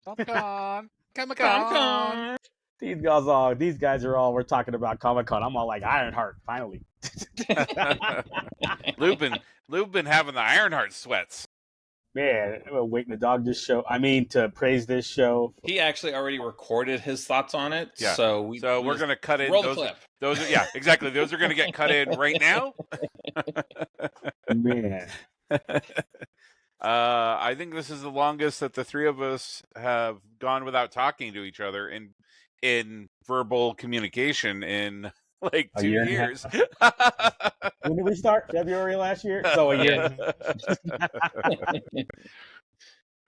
Comic-Con. Comic-Con. These guys are all, we're talking about Comic-Con. I'm all like, Ironheart, finally. Lube been having the Ironheart sweats. Man, waiting the dog this show. I mean, to praise this show. He actually already recorded his thoughts on it. Yeah. So we're going to cut in roll the clip. Those are, yeah, exactly. Those are going to get cut in right now. Man. I think this is the longest that the three of us have gone without talking to each other in verbal communication in like 2 years. When did we start? February last year? So a year.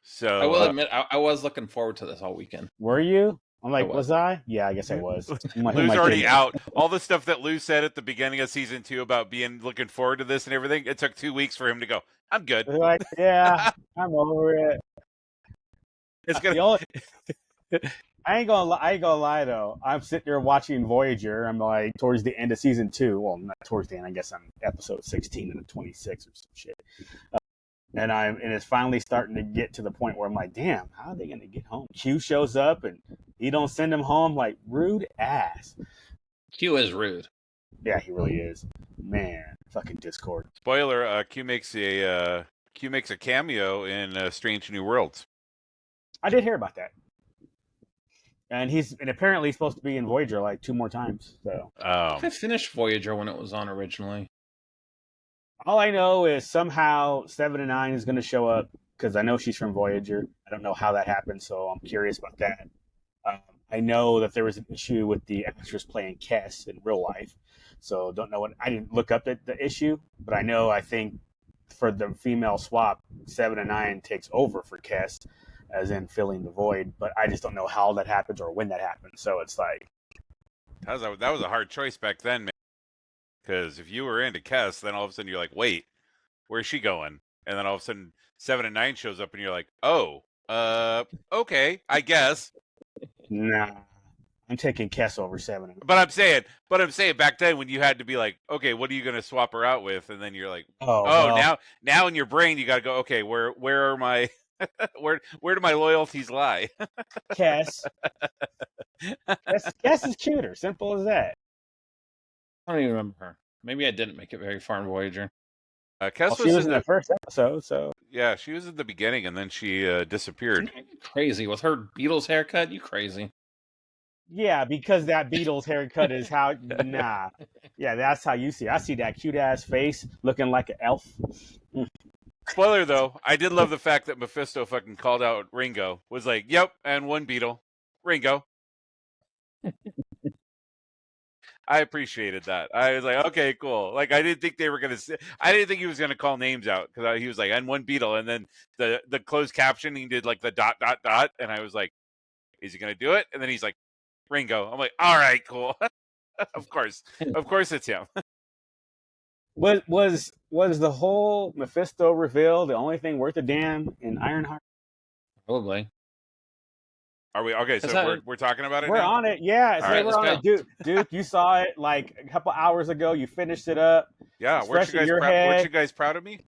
So I will admit, I was looking forward to this all weekend. Were you? I'm like, was I? Yeah, I guess I was. Lou's already out. All the stuff that Lou said at the beginning of season 2 about looking forward to this and everything, it took 2 weeks for him to go, I'm good. Like, yeah, I'm over it. It's gonna. I ain't gonna lie though. I'm sitting there watching Voyager. I'm like towards the end of season 2. Well, not towards the end. I guess I'm episode 16 and 26 or some shit. And it's finally starting to get to the point where I'm like, damn, how are they gonna get home? Q shows up and he don't send him home. Like, rude ass. Q is rude. Yeah, he really is. Man, fucking Discord. Spoiler: Q makes a cameo in Strange New Worlds. I did hear about that. And apparently he's supposed to be in Voyager like 2 more times. So I finished Voyager when it was on originally. All I know is somehow 7 and 9 is going to show up because I know she's from Voyager. I don't know how that happened, so I'm curious about that. I know that there was an issue with the actress playing Kes in real life, so don't know what. I didn't look up the issue, but I think for the female swap, 7 and 9 takes over for Kes, as in filling the void. But I just don't know how that happens or when that happens. So it's like that was a hard choice back then, man. Because if you were into Kes, then all of a sudden you're like, wait, where's she going? And then all of a sudden 7 and 9 shows up and you're like, oh, okay, I guess. Nah, I'm taking Kes over 7 and 9. But I'm saying back then when you had to be like, okay, what are you going to swap her out with? And then you're like, well, now in your brain you got to go, okay, where are my where do my loyalties lie? Kes is cuter. Simple as that. I don't even remember her. Maybe I didn't make it very far in Voyager. Kes she was in the first episode, so yeah, she was at the beginning and then she disappeared. Crazy with her Beatles haircut. You crazy? Yeah, because that Beatles haircut is how. Nah, yeah, that's how you see it. I see that cute ass face looking like an elf. Spoiler though, I did love the fact that Mephisto fucking called out Ringo. Was like, yep, and one Beatle, Ringo. I appreciated that. I was like, okay, cool. Like, I didn't think he was gonna call names out because he was like, and one Beatle, and then the closed caption he did like the ... and I was like, is he gonna do it? And then he's like, Ringo. I'm like, all right, cool. of course it's him. Was the whole Mephisto reveal the only thing worth a damn in Ironheart? Probably. Are we okay? So we're talking about it. We're now? On it, yeah. So right, we're on it, Duke. You saw it like a couple hours ago. You finished it up. Yeah, weren't you guys proud of me?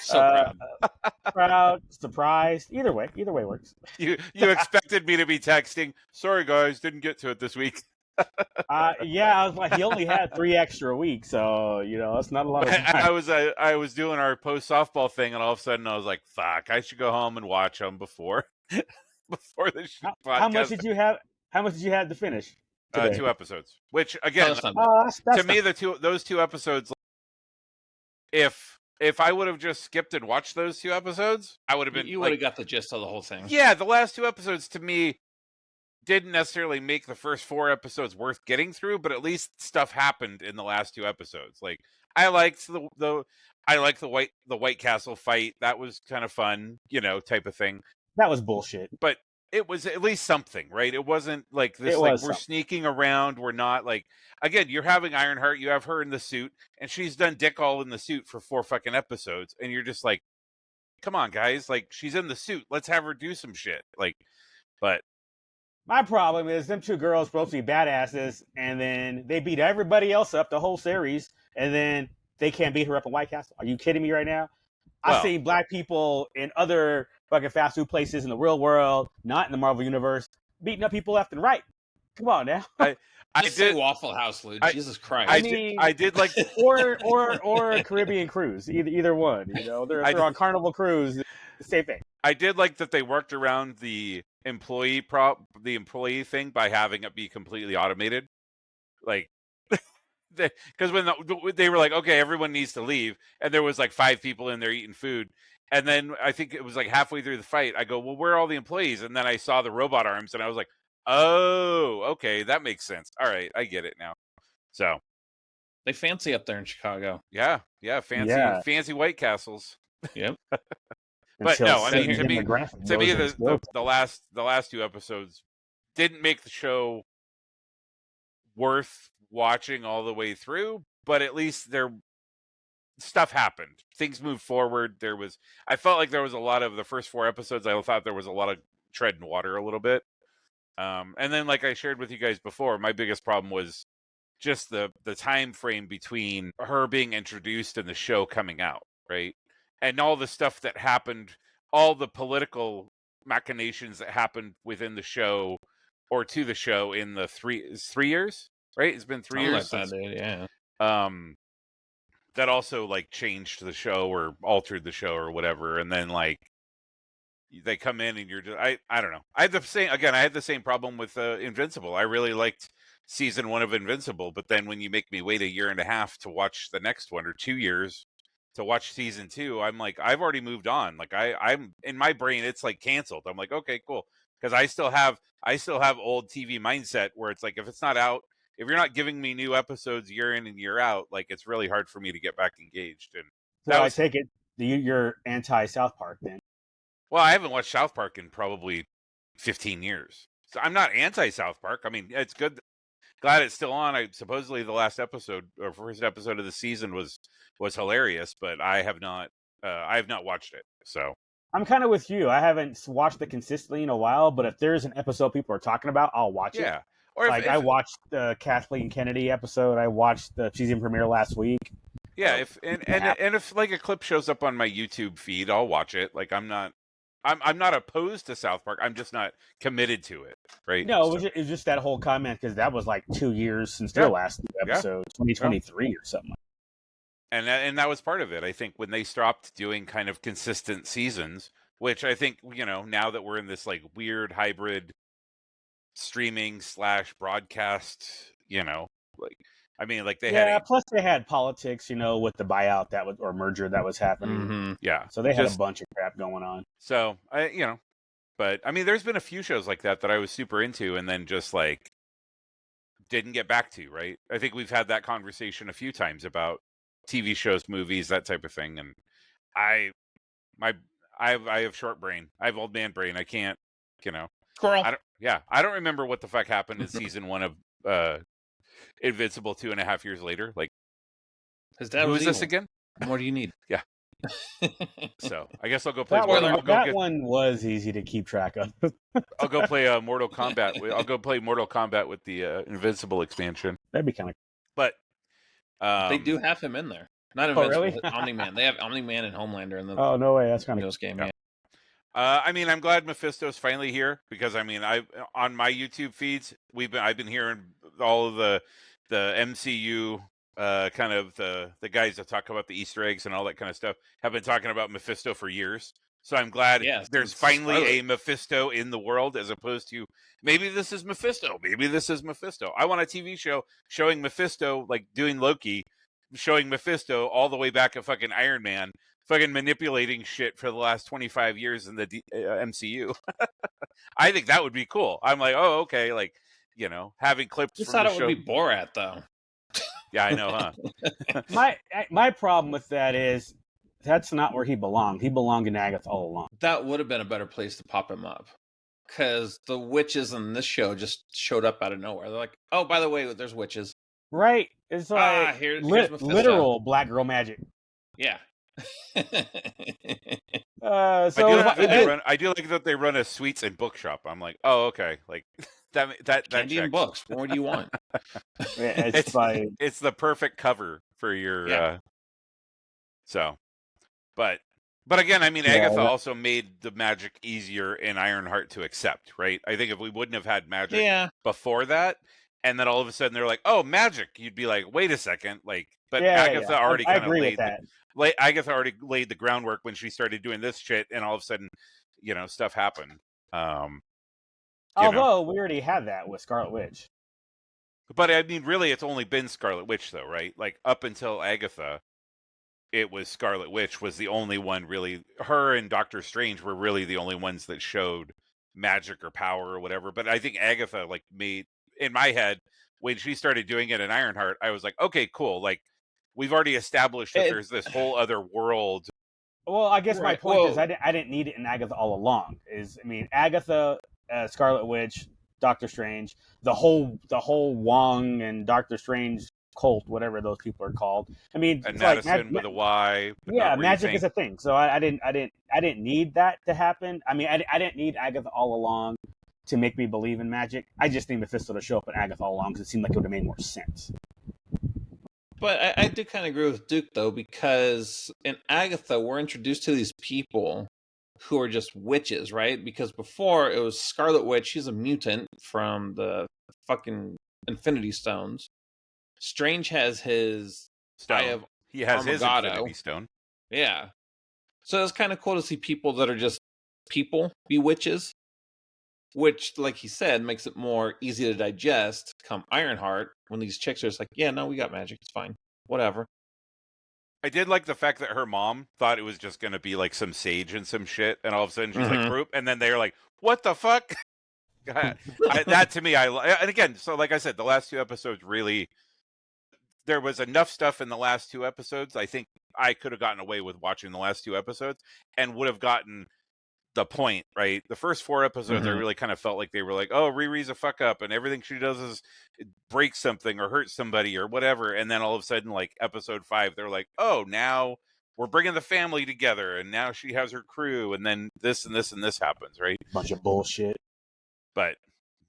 So proud, surprised. Either way works. You expected me to be texting. Sorry, guys, didn't get to it this week. Yeah, I was like, he only had 3 extra weeks, so that's not a lot of time. I was doing our post softball thing, and all of a sudden I was like, "Fuck, I should go home and watch them before the podcast." How much did you have? How much did you have to finish? 2 episodes. Which again, that's to me, those 2 episodes. If I would have just skipped and watched those 2 episodes, I would have been. You would have got the gist of the whole thing. Yeah, the last 2 episodes to me didn't necessarily make the first 4 episodes worth getting through, but at least stuff happened in the last 2 episodes. Like I liked the White Castle fight. That was kind of fun, type of thing. That was bullshit. But it was at least something, right? It wasn't like this, like we're sneaking around. We're not like, again, you're having Ironheart. You have her in the suit, and she's done dick all in the suit for 4 fucking episodes. And you're just like, come on, guys. Like, she's in the suit. Let's have her do some shit. Like, but. My problem is them 2 girls supposed to be badasses, and then they beat everybody else up the whole series, and then they can't beat her up in White Castle. Are you kidding me right now? Well, I see black people in other fucking fast food places in the real world, not in the Marvel universe, beating up people left and right. Come on now. I Just say did. Waffle House, Lou. Jesus Christ. I did like. or a Caribbean cruise, either one. You know, they're on Carnival Cruise, same thing. I did like that they worked around the employee thing by having it be completely automated, like. Because when they were like, okay, everyone needs to leave, and there was like 5 people in there eating food, and then I think it was like halfway through the fight, I go, well, where are all the employees? And then I saw the robot arms, and I was like, oh, okay, that makes sense. All right, I get it now. So they fancy up there in Chicago. Yeah, fancy White Castles. Yep. But no, I mean, to me, the the last 2 episodes didn't make the show worth watching all the way through, but at least stuff happened. Things moved forward. I felt like there was a lot of the first 4 episodes. I thought there was a lot of treading water a little bit. And then, like I shared with you guys before, my biggest problem was just the time frame between her being introduced and the show coming out, right? And all the stuff that happened, all the political machinations that happened within the show or to the show in the 3 years, right? It's been 3 years since, yeah. That also like changed the show or altered the show or whatever. And then like they come in and you're just, I don't know. I had the same problem with Invincible. I really liked season 1 of Invincible, but then when you make me wait 1.5 years to watch the next one, or 2 years to watch season 2, I'm like, I've already moved on. Like I'm in my brain, it's like canceled. I'm like, okay, cool. Because I still have old TV mindset where it's like, if it's not out, if you're not giving me new episodes year in and year out, like it's really hard for me to get back engaged. And so I take it you're anti South Park then. Well, I haven't watched South Park in probably 15 years. So I'm not anti South Park. I mean, it's good. Glad it's still on. Supposedly the last episode or first episode of the season was hilarious, but I have not watched it. So I'm kind of with you. I haven't watched it consistently in a while, but if there's an episode people are talking about, I'll watch it. Yeah. Or I watched the Kathleen Kennedy episot. I watched the season premiere last week. Yeah, if like a clip shows up on my YouTube feed, I'll watch it. Like I'm not opposed to South Park. I'm just not committed to it, right? No, it was just that whole comment because that was like 2 years since their last episode, 2023 or something. And that was part of it. I think when they stopped doing kind of consistent seasons, which I think, now that we're in this like weird hybrid streaming / broadcast, like, I mean, like they had plus they had politics, with the buyout or merger that was happening. Mm-hmm. Yeah. So they had a bunch of crap going on. So but I mean, there's been a few shows like that I was super into and then just like didn't get back to, right? I think we've had that conversation a few times about TV shows, movies, that type of thing. And I have short brain. I have old man brain. I can't, Squirrel. I don't remember what the fuck happened in season 1 of Invincible 2.5 years later. Like, his dad who was is this again? What more do you need? Yeah. So I guess I'll go play. That one was easy to keep track of. I'll go play Mortal Kombat. I'll go play Mortal Kombat with the Invincible expansion. That'd be kind of. But they do have him in there. Not Invincible, really? Omni-Man. They have Omni-Man and Homelander in the. Oh no way! That's kind of game. Yeah. I mean, I'm glad Mephisto's finally here because I mean, on my YouTube feeds, I've been hearing all of the MCU kind of the guys that talk about the Easter eggs and all that kind of stuff have been talking about Mephisto for years. So I'm glad there's finally a Mephisto in the world as opposed to maybe this is Mephisto. Maybe this is Mephisto. I want a TV show showing Mephisto like doing Loki, showing Mephisto all the way back at fucking Iron Man, fucking manipulating shit for the last 25 years in the MCU. I think that would be cool. I'm like, oh, okay. Like, having clips Just from thought the it show. would be Borat though. Yeah, I know, huh? My problem with that is that's not where he belonged. He belonged in Agatha All Along. That would have been a better place to pop him up. Because the witches in this show just showed up out of nowhere. They're like, oh, by the way, there's witches. Right. It's like here's literal black girl magic. Yeah. I do like that they run a sweets and bookshop. I'm like, oh, okay. Like that Candy and books. What more do you want? It's the perfect cover for your so. But But again, I mean, Yeah, Agatha that- also made the magic easier in Ironheart to accept, right? I think if we wouldn't have had magic Yeah. before that, and then all of a sudden they're like, "Oh, magic," you'd be like, "Wait a second!" Like, but yeah, Agatha already I kind of agree with that. Agatha already laid the groundwork when she started doing this shit, and all of a sudden, stuff happened. You know, Although we already had that with Scarlet Witch. but I mean, really, it's only been Scarlet Witch, though, right? Like up until Agatha, it was Scarlet Witch was the only one really. Her and Doctor Strange were really the only ones that showed magic or power or whatever. But I think Agatha like made in my head when she started doing it in Ironheart, I was like, okay, cool. Like we've already established that there's this whole other world. Well, I guess my Right, point is well- I didn't need it in Agatha all along. Agatha, Scarlet Witch, Doctor Strange, the whole Wong and Doctor Strange cult, whatever those people are called. I mean, And it's like Madison with a Y. but yeah, not where you magic think. is a thing. So I didn't need that to happen. I mean, I didn't need Agatha all along to make me believe in magic. I just need Mephisto to show up in Agatha all along because it seemed like it would have made more sense. But I do kind of agree with Duke, though, because in Agatha, we're introduced to these people who are just witches, right? Because before, it was Scarlet Witch. She's a mutant from the fucking Infinity Stones. Strange has his Stone. Eye of He has his Armagado. Infinity Stone. Yeah. So it's kind of cool to see people that are just people be witches, which, like he said, makes it more easy to digest come Ironheart when these chicks are just like, yeah, no, we got magic. It's fine. Whatever. I did like the fact that her mom thought it was just going to be like some sage and some shit. And all of a sudden she's like, Mhm. "Group," and then they're like, what the fuck? That to me, and again, so like I said, the last 2 episodes really, there was enough stuff in the last 2 episodes. I think I could have gotten away with watching the last 2 episodes and would have gotten the point, right? The first 4 episodes, I Mhm. really kind of felt like they were like, oh, Riri's a fuck up, and everything she does is break something or hurt somebody or whatever. And then all of a sudden, like episode 5, they're like, oh, now we're bringing the family together, and now she has her crew, and then this and this and this happens, right? Bunch of bullshit. But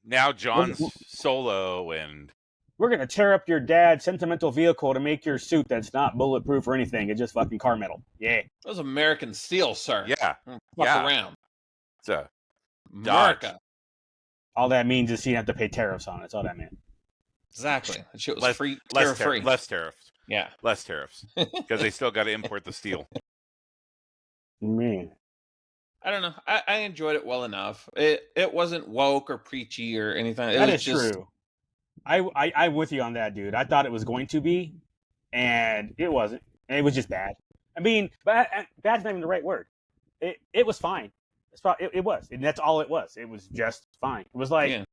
now John's solo, and We're gonna tear up your dad's sentimental vehicle to make your suit that's not bulletproof or anything. It's just fucking car metal. Yeah. That was American Steel, sir. yeah, Fuck yeah. around. it's a America. All that means is you have to pay tariffs on it. That's all that meant. Exactly. That shit was less, free, less, free. less tariffs, Yeah. less tariffs, because they still got to import the steel. Man. I don't know. I enjoyed it well enough. It wasn't woke or preachy or anything. It That was is just true. I'm with you on that, dude. I thought it was going to be, and it wasn't. And it was just bad. I mean, bad's not even the right word. It was fine. It was, and that's all it was. It was just fine. It was like, Yeah.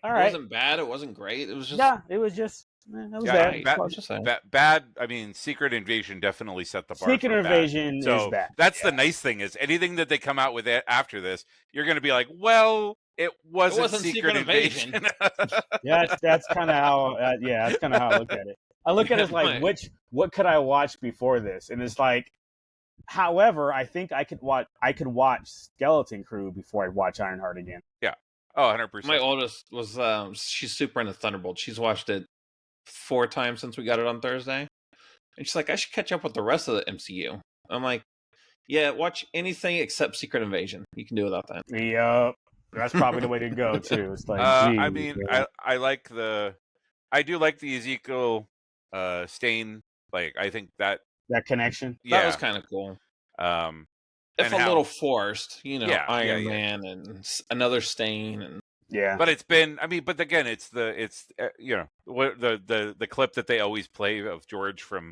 all It right, wasn't bad. It wasn't great. It was just yeah, it was just. That was Yeah, bad. bad- I was just saying. Bad. I mean, Secret Invasion definitely set the bar. Secret for bad. Invasion So is bad. that's the nice thing is anything that they come out with after this, you're going to be like, well, it wasn't Secret Invasion. Yeah, that's kind of how. That's kind of how I look at it. I look at it as like, Right. what could I watch before this? And it's like, however, I think I could watch Skeleton Crew before I'd watch Ironheart again. Oh, 100%. My oldest was she's super into Thunderbolt. She's watched it 4 times since we got it on Thursday. And she's like, I should catch up with the rest of the MCU. I'm like, yeah, watch anything except Secret Invasion. You can do without that. Yep, that's probably the way to go too. It's like, I geez, mean, man. I do like the Ezekiel stain. Like, I think that, That connection. That was yeah. kind of cool. And If a how- little forced, Yeah, Iron yeah. Man and another stain and Yeah, But it's been, I mean, but again, it's the clip that they always play of George from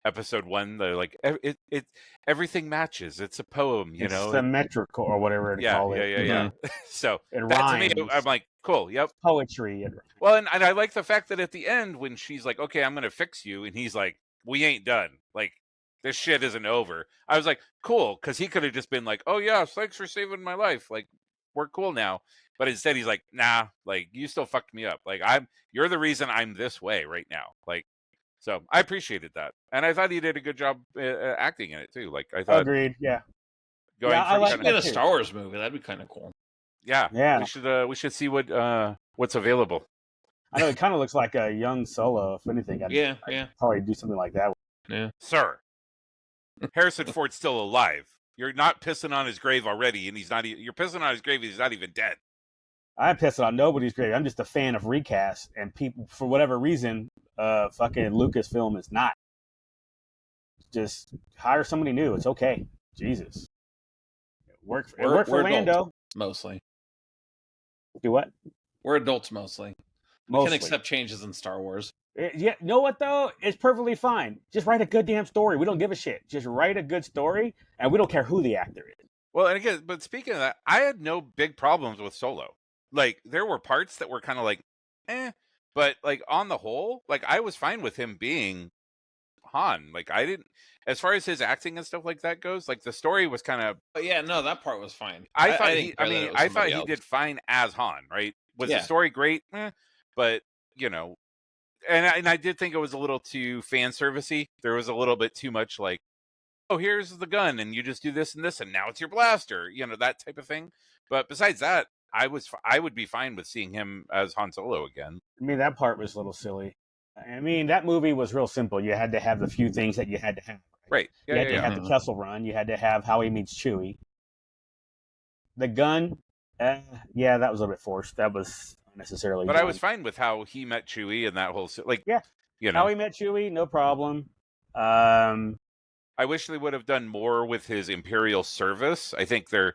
episode 1. They're like, it everything matches. It's a poem, it's symmetrical or whatever to call it. Yeah. So It that to me, rhymes. I'm like, cool, yep. Poetry. Well, and I like the fact that at the end when she's like, okay, I'm gonna fix you, and he's like, we ain't done. Like, this shit isn't over. I was like, cool, because he could have just been like, oh yeah, thanks for saving my life. Like, we're cool now. But instead, he's like, nah, like, you still fucked me up. Like, you're the reason I'm this way right now. Like, so I appreciated that, and I thought he did a good job acting in it too. Like, I thought Agreed. Yeah. going Yeah, I from like kind get of, a Star Wars movie. That'd be kind of cool. yeah, we should see what's available. I know it kind of looks like a young Solo. If anything, I'd Yeah. probably do something like that. Sir, Harrison Ford's still alive. You're not pissing on his grave already, and he's not. You're pissing on his grave. He's not even dead. I'm pissing on nobody's grave. I'm just a fan of recast, and people, for whatever reason, fucking Lucasfilm is not. Just hire somebody new. It's okay. Jesus. It worked for Lando. Adults, mostly. Do what? We're adults mostly. We can accept changes in Star Wars. Yeah, know what though? It's perfectly fine. Just write a goddamn story. We don't give a shit. Just write a good story, and we don't care who the actor is. Well, and again, but speaking of that, I had no big problems with Solo. Like, there were parts that were kind of like, but like on the whole, like I was fine with him being Han. Like, I didn't, as far as his acting and stuff like that goes, like the story was kind of. But yeah, no, that part was fine. I thought he did fine as Han. Right? Was the story great? But you know, and I did think it was a little too fan servicey. There was a little bit too much like, oh, here's the gun, and you just do this and this, and now it's your blaster. You know, that type of thing. But besides that, I would be fine with seeing him as Han Solo again. I mean, that part was a little silly. I mean, that movie was real simple. You had to have the few things that you had to have. Right. You had to have the Kessel Run. You had to have how he meets Chewie. The gun, yeah, that was a little bit forced. That was unnecessarily. But I was fine with how he met Chewie and that whole how he met Chewie, no problem. I wish they would have done more with his Imperial service. I think there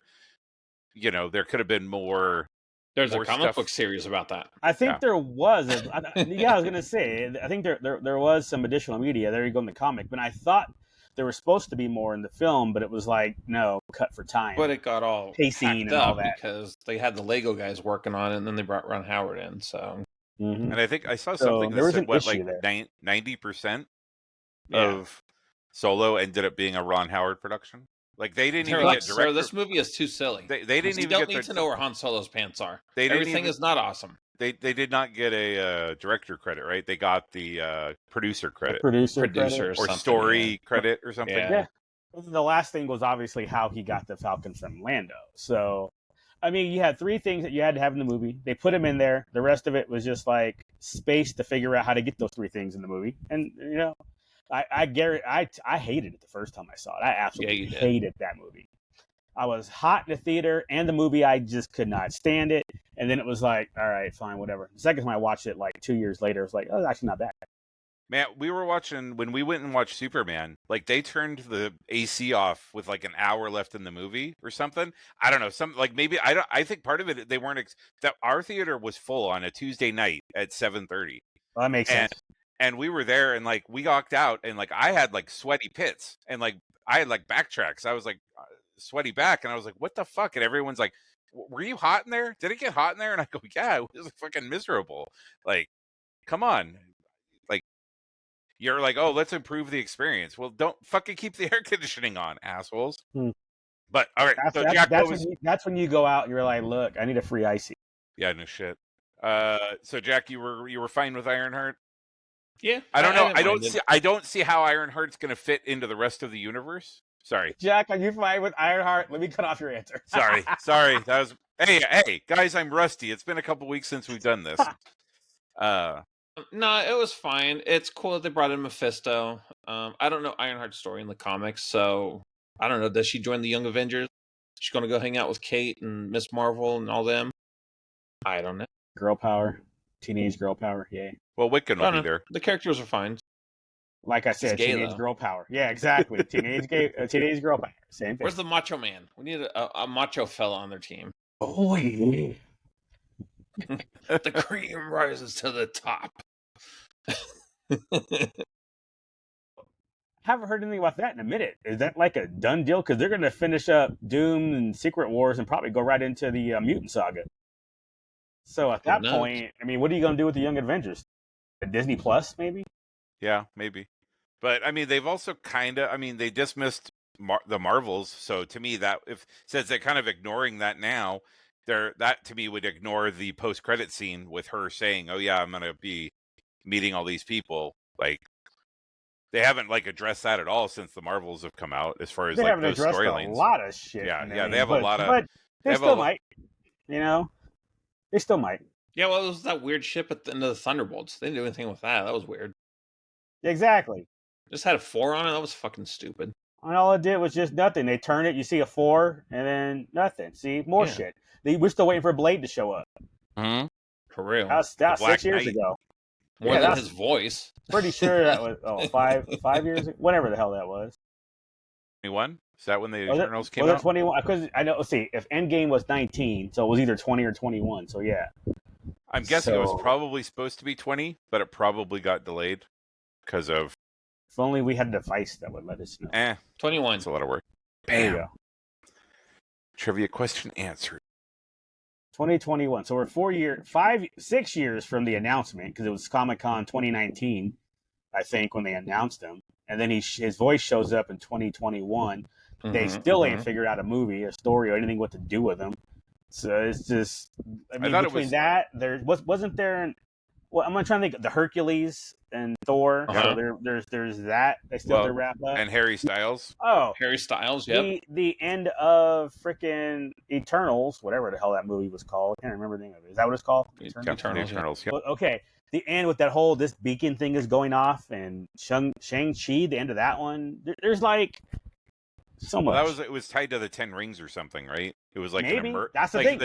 could have been more. There's a comic book series about that. I think there was. I was going to say, I think there was some additional media. There you go in the comic. But I thought there was supposed to be more in the film, but it was like, no, cut for time. But it got all pacing and all that. Because they had the Lego guys working on it, and then they brought Ron Howard in. So, And I think I saw something that said, 90% of Solo ended up being a Ron Howard production. Like, they didn't even get director. Sir, this movie is too silly. They didn't even. You don't need to know where Han Solo's pants are. Everything is not awesome. They did not get a director credit, right? They got the producer credit, producer or story credit or something. Yeah. The last thing was obviously how he got the Falcon from Lando. So, I mean, you had three things that you had to have in the movie. They put him in there. The rest of it was just like space to figure out how to get those three things in the movie. And I hated it the first time I saw it. I absolutely hated that movie. I was hot in the theater and the movie. I just could not stand it. And then it was like, all right, fine, whatever. The second time I watched it, like 2 years later, it was like, oh, it's actually not bad. Man, we were watching, when we went and watched Superman, like they turned the AC off with like an hour left in the movie or something. I don't know. I think part of it, they weren't, that our theater was full on a Tuesday night at 7:30. Well, that makes sense. And we were there and like we walked out and like I had like sweaty pits and like I had like backtracks. I was like sweaty back and I was like, what the fuck? And everyone's like, were you hot in there? Did it get hot in there? And I go, yeah, it was fucking miserable. Like, come on. Like, you're like, oh, let's improve the experience. Well, don't fucking keep the air conditioning on, assholes. But all right, that's when you go out and you're like, look, I need a free icy. Yeah, no shit. So Jack, you were fine with Ironheart? Yeah, I don't know. I don't see how Ironheart's going to fit into the rest of the universe. Sorry, Jack. Are you fine with Ironheart? Let me cut off your answer. Sorry. That was hey, guys. I'm rusty. It's been a couple weeks since we've done this. No, it was fine. It's cool that they brought in Mephisto. I don't know Ironheart's story in the comics, so I don't know. Does she join the Young Avengers? She's going to go hang out with Kate and Miss Marvel and all them. I don't know. Girl power, teenage girl power. Yay. Well, Wiccan will be there. The characters are fine. Like I said, teenage girl power. Yeah, exactly. Teenage girl power. Same thing. Where's the macho man? We need a macho fella on their team. Oh, yeah. The cream rises to the top. Haven't heard anything about that in a minute. Is that like a done deal? Because they're going to finish up Doom and Secret Wars and probably go right into the Mutant Saga. So at that point, I mean, what are you going to do with the Young Avengers? A Disney Plus, maybe? Yeah, maybe. But I mean, they've also they dismissed the Marvels. So to me, since they're kind of ignoring that now, that to me would ignore the post-credit scene with her saying, "Oh yeah, I'm going to be meeting all these people." Like, they haven't like addressed that at all since the Marvels have come out, as far as like those storylines. A lot of shit. Yeah, they have a lot of. But they still might. They still might. Yeah, well, it was that weird ship at the end of the Thunderbolts. They didn't do anything with that. That was weird. Exactly. Just had a 4 on it. That was fucking stupid. And all it did was just nothing. They turn it, you see a 4, and then nothing. See, more shit. We're still waiting for Blade to show up. Mm-hmm. For real. That was 6 years ago. More than his voice. Pretty sure that was 5 years ago. Whatever the hell that was. 21? Is that when the Eternals came out? Was it 21? Because I know, let's see, if Endgame was 19, so it was either 20 or 21, so yeah. I'm guessing it was probably supposed to be 20, but it probably got delayed because of... If only we had a device that would let us know. 21. It's a lot of work. Bam. There you go. Trivia question answered. 2021. So we're 6 years from the announcement, because it was Comic-Con 2019, I think, when they announced him. And then his voice shows up in 2021. They still ain't figured out a movie, a story, or anything what to do with him. So it's just, I mean, between that, there wasn't there. Well, I'm trying to think. The Hercules and Thor. So there's that. They still have to wrap up. And Harry Styles. Oh, Harry Styles. Yep. The end of freaking Eternals, whatever the hell that movie was called. I can't remember the name of it. Is that what it's called? Eternals. Yeah. Okay. The end with that whole this beacon thing is going off, and Shang-Chi, the end of that one. There's like so much. Well, it was tied to the 10 rings or something, right? It was like maybe that's the thing.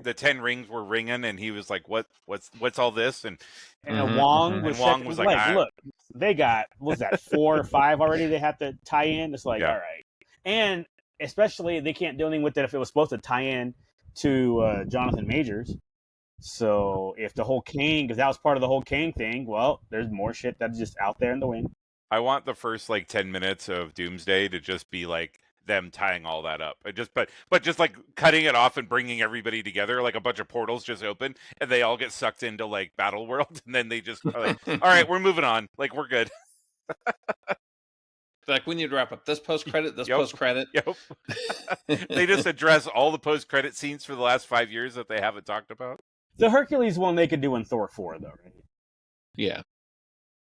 The 10 rings were ringing, and he was like, "What's all this?" And Wong was like, "Look, they got what was that 4 or 5 already? They have to tie in." It's like, all right, and especially they can't do anything with it if it was supposed to tie in to Jonathan Majors. So if the whole Kang, because that was part of the whole Kang thing, well, there's more shit that's just out there in the wind. I want the first 10 minutes of Doomsday to just be like them tying all that up. But just like cutting it off and bringing everybody together, like a bunch of portals just open and they all get sucked into like Battle World, and then they just are like, all right, we're moving on. Like, we're good. Like, we need to wrap up this post-credit, post-credit. Yep. They just address all the post-credit scenes for the last 5 years that they haven't talked about. The Hercules one they could do in Thor 4, though, right? Yeah.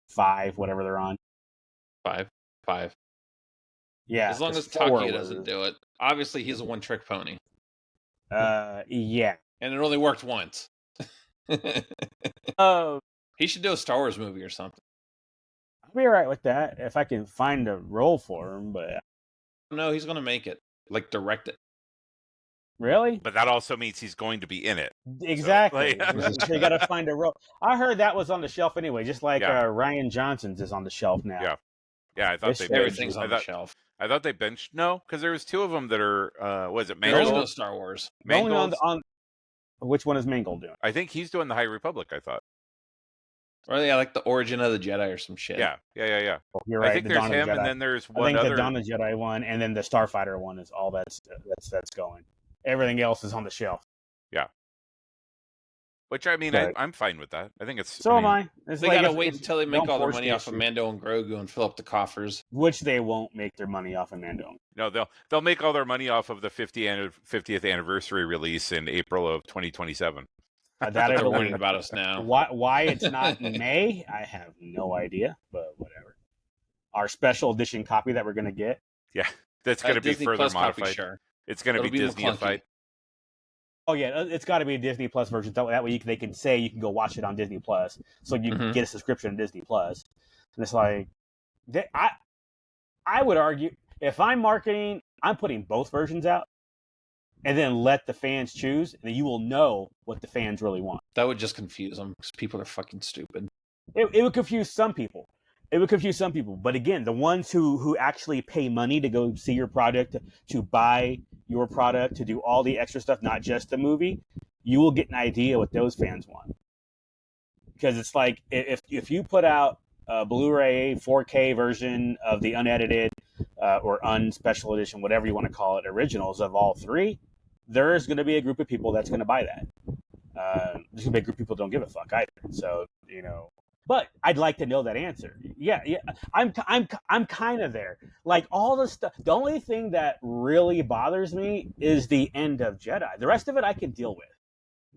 5, whatever they're on. 5. Yeah. As long as Takia doesn't do it. Obviously, he's a one-trick pony. Yeah. And it only worked once. He should do a Star Wars movie or something. I'll be all right with that if I can find a role for him, but... No, he's going to make it. Like, direct it. Really? But that also means he's going to be in it. Exactly. So, you got to find a role. I heard that was on the shelf anyway, just like Ryan Johnson's is on the shelf now. Yeah, I thought everything's on the shelf. I thought they benched. No, because there was 2 of them that are. Was it Mangold? Mangold? There is no Star Wars. Mangold on which one is Mangold doing? I think he's doing the High Republic. I thought. Or like the Origin of the Jedi or some shit. Yeah. Well, you're right. I think there's him, and then there's one other. The Dawn of the Jedi one, and then the Starfighter one is all that's going. Everything else is on the shelf. Yeah. Which, I mean, I'm fine with that. I think it's... So am I. They gotta wait until they make all their money off of Mando and Grogu and fill up the coffers. Which they won't make their money off of Mando. No, they'll make all their money off of the 50th anniversary release in April of 2027. They're worrying about us now. Why it's not in May, I have no idea, but whatever. Our special edition copy that we're going to get. Yeah, that's going to be further Plus modified. Copy, sure. It's going to be Disney-ified. Oh yeah, it's got to be a Disney Plus version. That way they can say you can go watch it on Disney Plus, so you can get a subscription to Disney Plus. And it's like, I would argue if I'm marketing, I'm putting both versions out, and then let the fans choose, and then you will know what the fans really want. That would just confuse them because people are fucking stupid. It would confuse some people. But again, the ones who actually pay money to go see your product, to buy your product, to do all the extra stuff, not just the movie, you will get an idea what those fans want. Because it's like, if you put out a Blu-ray 4K version of the unedited or unspecial edition, whatever you want to call it, originals of all 3, there's going to be a group of people that's going to buy that. There's going to be a group of people who don't give a fuck either. So, but I'd like to know that answer. Yeah. I'm kind of there. Like all the stuff. The only thing that really bothers me is the end of Jedi. The rest of it I can deal with.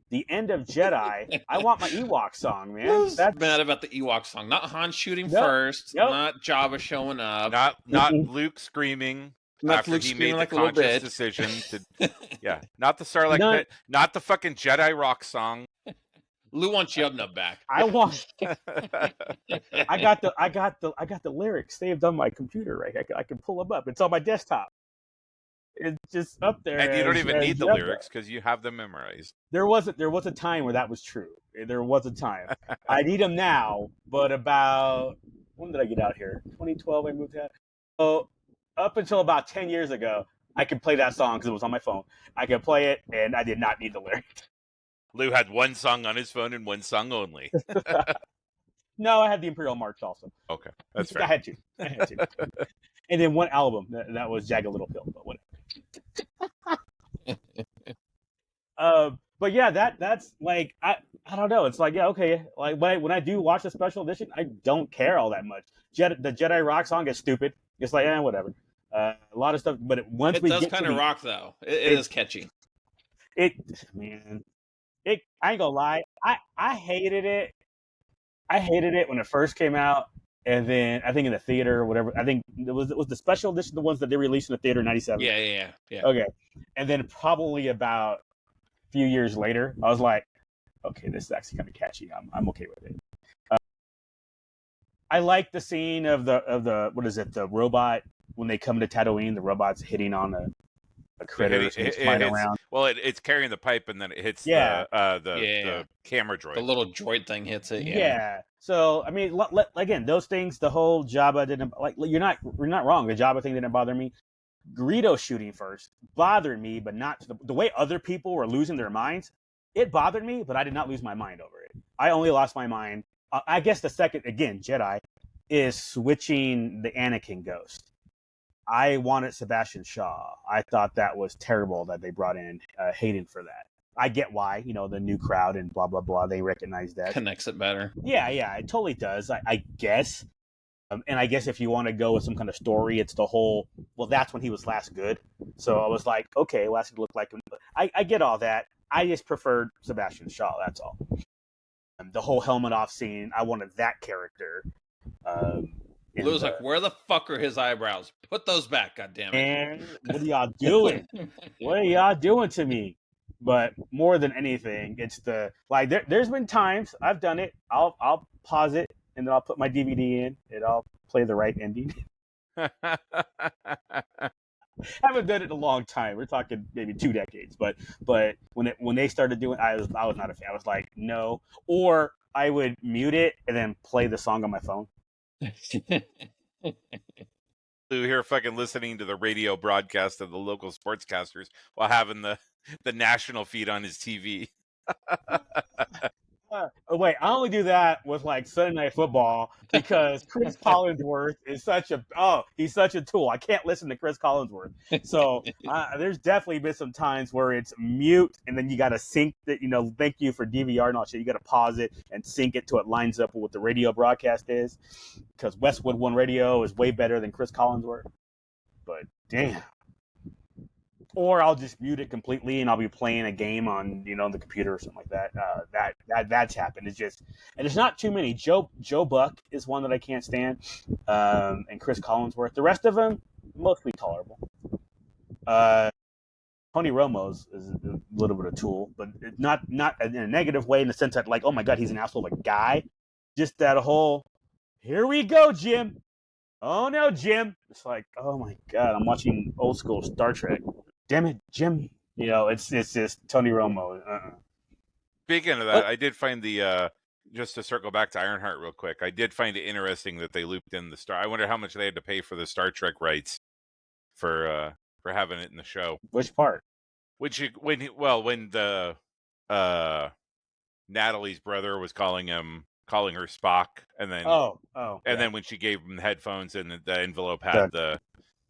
The end of Jedi. I want my Ewok song, man. That's mad about the Ewok song. Not Han shooting first. Not Jabba showing up. Not Luke screaming. Not after Luke he screaming made like the a little conscious bitch. decision to, not the Sarlacc pit, not the fucking Jedi rock song. Lou wants Yub-Nub back. I want. I got the lyrics saved on my computer. Right, I can pull them up. It's on my desktop. It's just up there. And you don't even need the Yub-Nub. lyrics because you have them memorized. There was a time where that was true. There was a time. I need them now, but about when did I get out here? 2012. I moved out. So up until about 10 years ago, I could play that song because it was on my phone. I could play it, and I did not need the lyrics. Lou had one song on his phone and one song only. No, I had the Imperial March also. Okay, that's fair. I had to. And then one album that was Jagged Little Pill, but whatever. But yeah, that's like I don't know. It's like, yeah, okay. Like when I do watch the special edition, I don't care all that much. The Jedi Rock song is stupid. It's like, whatever. A lot of stuff, but once It we does get kind to of rock though. It is catchy. I ain't gonna lie. I hated it. I hated it when it first came out, and then I think in the theater or whatever. I think it was the special edition, the ones that they released in the theater in '97. Yeah. Okay, and then probably about a few years later, I was like, okay, this is actually kind of catchy. I'm okay with it. I like the scene of the what is it? The robot when they come to Tatooine, the robot's hitting on a critter and it's flying around. Well, it's carrying the pipe and then it hits the camera droid. The little droid thing hits it. Yeah. So I mean, again, those things. The whole Jabba didn't like. You're not wrong. The Jabba thing didn't bother me. Greedo shooting first bothered me, but not the way other people were losing their minds. It bothered me, but I did not lose my mind over it. I only lost my mind. I guess the second, again, Jedi, is switching the Anakin ghost. I wanted Sebastian Shaw. I thought that was terrible that they brought in Hayden for that. I get why, the new crowd and blah, blah, blah. They recognize that. Connects it better. Yeah, it totally does. I guess. And I guess if you want to go with some kind of story, it's the whole, well, that's when he was last good. So I was like, okay, last good looked like him. I get all that. I just preferred Sebastian Shaw, that's all. The whole helmet off scene, I wanted that character. Lou's like, where the fuck are his eyebrows? Put those back, goddammit. And what are y'all doing? What are y'all doing to me? But more than anything, it's there's been times I've done it. I'll pause it and then I'll put my DVD in and I'll play the right ending. Haven't done it in a long time. We're talking maybe 2 decades, but when they started doing, I was not a fan. I was like, no. Or I would mute it and then play the song on my phone. Lou here fucking listening to the radio broadcast of the local sportscasters while having the national feed on his TV. Wait, I only do that with like Sunday Night Football because Chris Collinsworth is he's such a tool. I can't listen to Chris Collinsworth. So there's definitely been some times where it's mute and then you got to sync that, thank you for DVR and all shit. You got to pause it and sync it till it lines up with what the radio broadcast is because Westwood One Radio is way better than Chris Collinsworth. But damn. Or I'll just mute it completely and I'll be playing a game on, the computer or something like that. That's happened. It's just, and there's not too many. Joe Buck is one that I can't stand, and Chris Collinsworth. The rest of them, mostly tolerable. Tony Romo's is a little bit of a tool, but not in a negative way in the sense that like, oh my God, he's an asshole of a guy. Just that whole, here we go, Jim. Oh no, Jim. It's like, oh my God, I'm watching old school Star Trek. Damn it, Jim. It's just Tony Romo. Speaking of that, I did find just to circle back to Ironheart real quick, I did find it interesting that they looped in the Star. I wonder how much they had to pay for the Star Trek rights for having it in the show. Which part? When the Natalie's brother was calling her Spock, and then then when she gave him the headphones and the envelope had the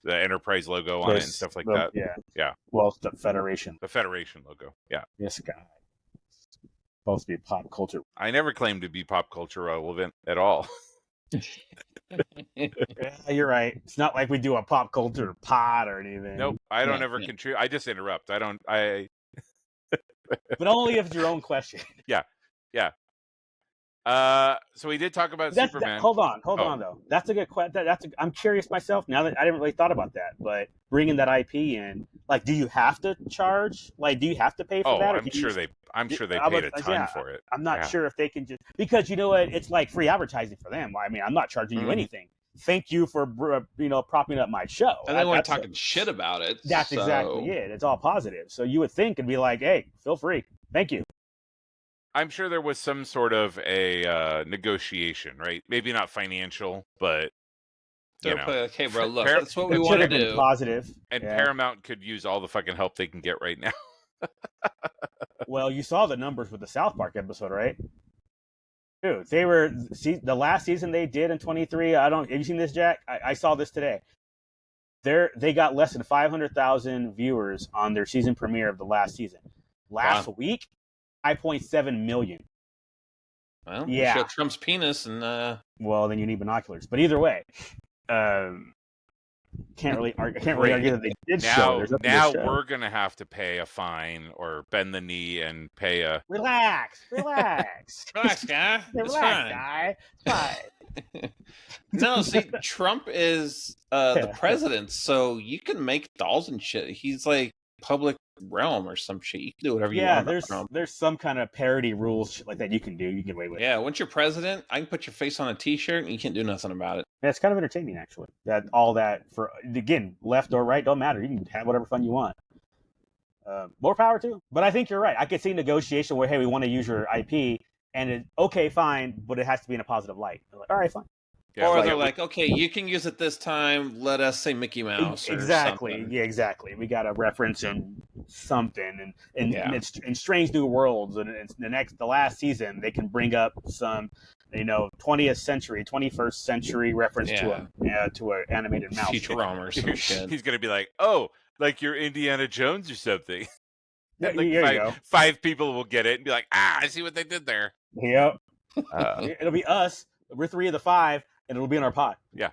Enterprise logo on it and stuff like that. Yeah. Well, it's the Federation. The Federation logo. Yeah. This guy. Supposed to be pop culture. I never claimed to be pop culture relevant at all. Yeah, you're right. It's not like we do a pop culture pod or anything. Nope. I don't ever contribute. I just interrupt. But only if it's your own question. Yeah. So we did talk about Superman. Hold on though. That's a good question. I'm curious myself now that I didn't really thought about that, but bringing that IP in, Like, do you have to charge? Like, do you have to pay for that? Or I'm sure they I paid was- a ton for it. I'm not sure if they can just, because you know what? It's like free advertising for them. I mean, I'm not charging you anything. Thank you for propping up my show. And they weren't talking shit about it. That's exactly it. It's all positive. So you would think it'd be like, hey, feel free. Thank you. I'm sure there was some sort of a negotiation, right? Maybe not financial, but They're like, okay, bro, look, Par- that's what we It want should to have been do. positive. and Yeah. Paramount could use all the fucking help they can get right now. Well, you saw the numbers with the South Park episode, right? Dude, they were the last season they did in 23. Have you seen this, Jack? I saw this today. They got less than 500,000 viewers on their season premiere of the last season. Last week, 5.7 million. Well, yeah. Show Trump's penis and well, then you need binoculars. But either way, can't really argue that they did show. Now we're gonna have to pay a fine or bend the knee and pay a. Relax. relax, guy. It's fine. Guy. It's fine. No, see, Trump is the president, so you can make dolls and shit. He's like public realm or some shit. You can do whatever you want. Yeah, there's some kind of parody rules shit like that you can do. You can get away with. Yeah, once you're president, I can put your face on a T-shirt and you can't do nothing about it. Yeah, it's kind of entertaining actually. That for again, left or right don't matter. You can have whatever fun you want. More power to. But I think you're right. I could see negotiation where, hey, we want to use your IP, and okay, fine, but it has to be in a positive light. They're like, all right, fine. Yeah, or they're like, okay, you can use it this time. Let us say Mickey Mouse. Exactly. Something. Yeah, exactly. We got a reference in something, and it's in Strange New Worlds, and it's the last season they can bring up some, 20th century, 21st century reference to an animated mouse. Futurama or some shit. He's gonna be like, oh, like you're Indiana Jones or something. Like there you go. 5 people will get it and be like, I see what they did there. Yep. It'll be us. We're 3 of the 5. And it'll be in our pot. Yeah.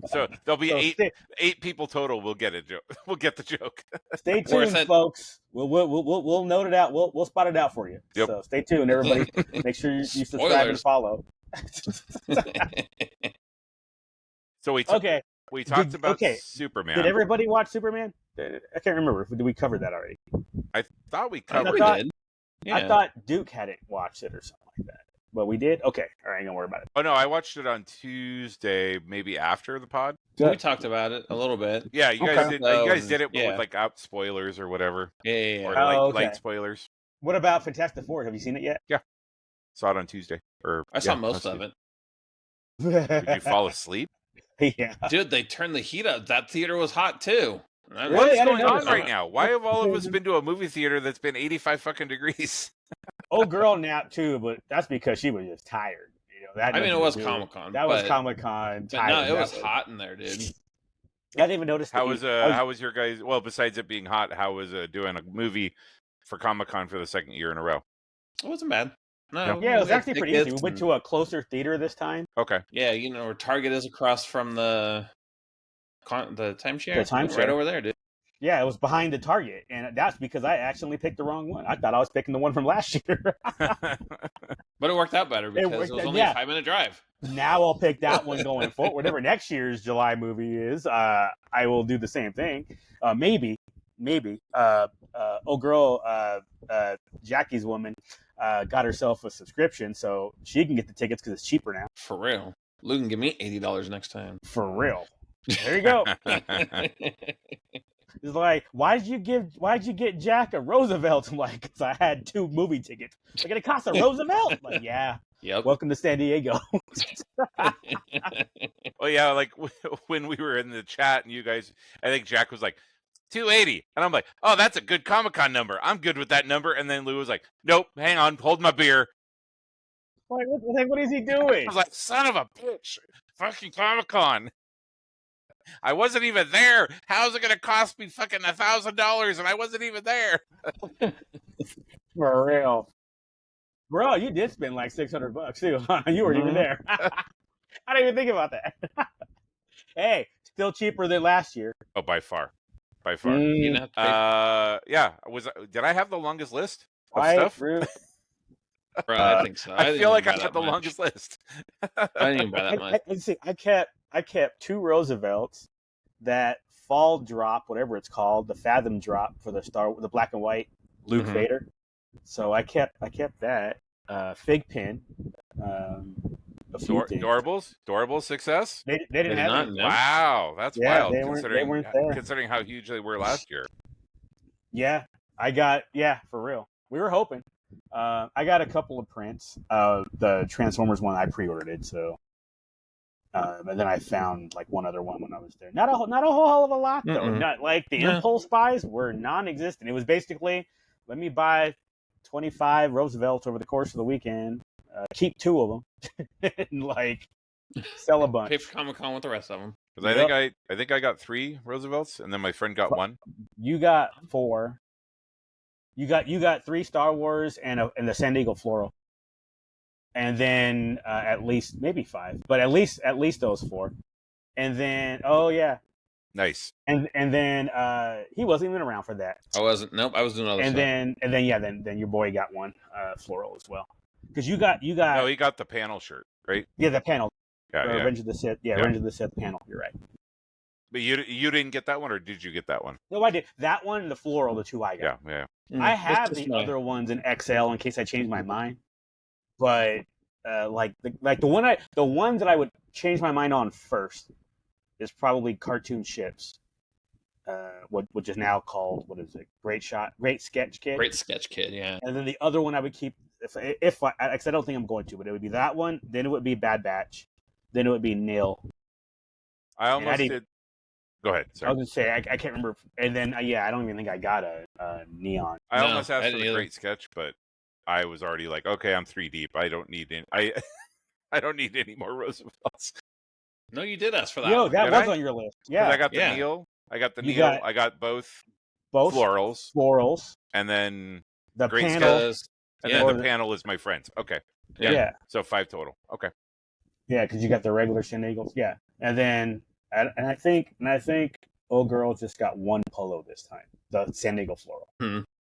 So there'll be 8 people total. We'll get it. We'll get the joke. Stay tuned, folks. We'll note it out. We'll spot it out for you. Yep. So stay tuned, everybody. Make sure you subscribe and follow. So we talked about Superman. Did everybody watch Superman? I can't remember. Did we cover that already? I thought we covered it. Yeah. I thought Duke hadn't watched it or something like that. But we did? Okay. All right, ain't gonna worry about it. Oh, no, I watched it on Tuesday, maybe after the pod. We talked about it a little bit. Yeah, you guys did it with like out spoilers or whatever. Yeah. Or light spoilers. What about Fantastic Four? Have you seen it yet? Yeah. Saw it on Tuesday. I saw most of it. Did you fall asleep? Yeah. Dude, they turned the heat up. That theater was hot too. What's going on right now? Why have all of us been to a movie theater that's been 85 fucking degrees? Old girl napped too, but that's because she was just tired. It was Comic-Con. That was Comic-Con. But no, it was hot in there, dude. I didn't even notice. How was your guys? Well, besides it being hot, how was doing a movie for Comic-Con for the 2nd year in a row? It wasn't bad. No, yeah, it was actually pretty easy. We went to a closer theater this time. Okay. Yeah, where Target is across from the timeshare. The timeshare, right over there, dude. Yeah, it was behind the Target, and that's because I accidentally picked the wrong one. I thought I was picking the one from last year. But it worked out better because it was only a 5-minute drive. Now I'll pick that one going forward. Whatever next year's July movie is, I will do the same thing. Maybe. Jackie's woman got herself a subscription, so she can get the tickets because it's cheaper now. For real. Luke can give me $80 next time. For real. There you go. It's like, why'd you get Jack a Roosevelt? I'm like, because I had 2 movie tickets. Like, it cost a Roosevelt? I'm like, yeah. Yep. Welcome to San Diego. Well, yeah, like when we were in the chat and you guys, I think Jack was like, 280. And I'm like, oh, that's a good Comic-Con number. I'm good with that number. And then Lou was like, nope, hang on, hold my beer. Like, what is he doing? I was like, son of a bitch. Fucking Comic-Con. I wasn't even there. How's it going to cost me fucking $1,000 and I wasn't even there? For real. Bro, you did spend like $600 too. You weren't even there. I didn't even think about that. Hey, still cheaper than last year. Oh, by far. Mm. Did I have the longest list of stuff? Bro, I think so. I feel like I had the longest list. I didn't even buy that much. I kept 2 Roosevelts that fall drop, whatever it's called, the Fathom drop for the black and white Luke Vader. So I kept that fig pin. A few things. Doorables success. They didn't have not. any. No. Wow, that's wild. They weren't there. Considering how huge they were last year. Yeah, for real. We were hoping. I got a couple of prints. The Transformers one I pre-ordered it, so. And then I found like one other one when I was there. Not a whole hell of a lot though. Not like the impulse buys were non-existent. It was basically, let me buy 25 Roosevelts over the course of the weekend, keep 2 of them, and like sell a bunch. Pay for Comic-Con with the rest of them. Because I think I got 3 Roosevelts, and then my friend got 1. You got 4. You got 3 Star Wars and the San Diego Floral. And then at least maybe 5, but at least those 4. And then Nice. And then he wasn't even around for that. I wasn't. Nope, I was doing other stuff. Then your boy got 1 floral as well. Because you got No, he got the panel shirt, right? Yeah, the panel. Yeah. Revenge of the Sith. Yeah, Revenge of the Sith panel. You're right. But you didn't get that one, or did you get that one? No, I did. That one, the floral, the 2 I got. Yeah. I have the other ones in XL in case I change my mind. But like the ones that I would change my mind on first is probably Cartoon Ships, which is now called, what is it? Great Sketch Kid. Great Sketch Kid, yeah. And then the other one I would keep if I don't think I'm going to, but it would be that one. Then it would be Bad Batch. Then it would be Nil. I almost did. Go ahead. Sorry. I was gonna say I can't remember. And then I don't even think I got a Neon. I almost asked for the Great Sketch, but I was already like, okay, I'm 3 deep. I don't need any. I don't need any more Roosevelts. No, you did ask for that. No, that was on your list. Yeah, I got the Neil. I got the Neil. I got both florals, and then the Great panel. Sketch, and then the panel is my friends. Okay. Yeah. So 5 total. Okay. Yeah, because you got the regular San Diegos. Yeah, and then I think old girl just got 1 polo this time. The San Diego floral.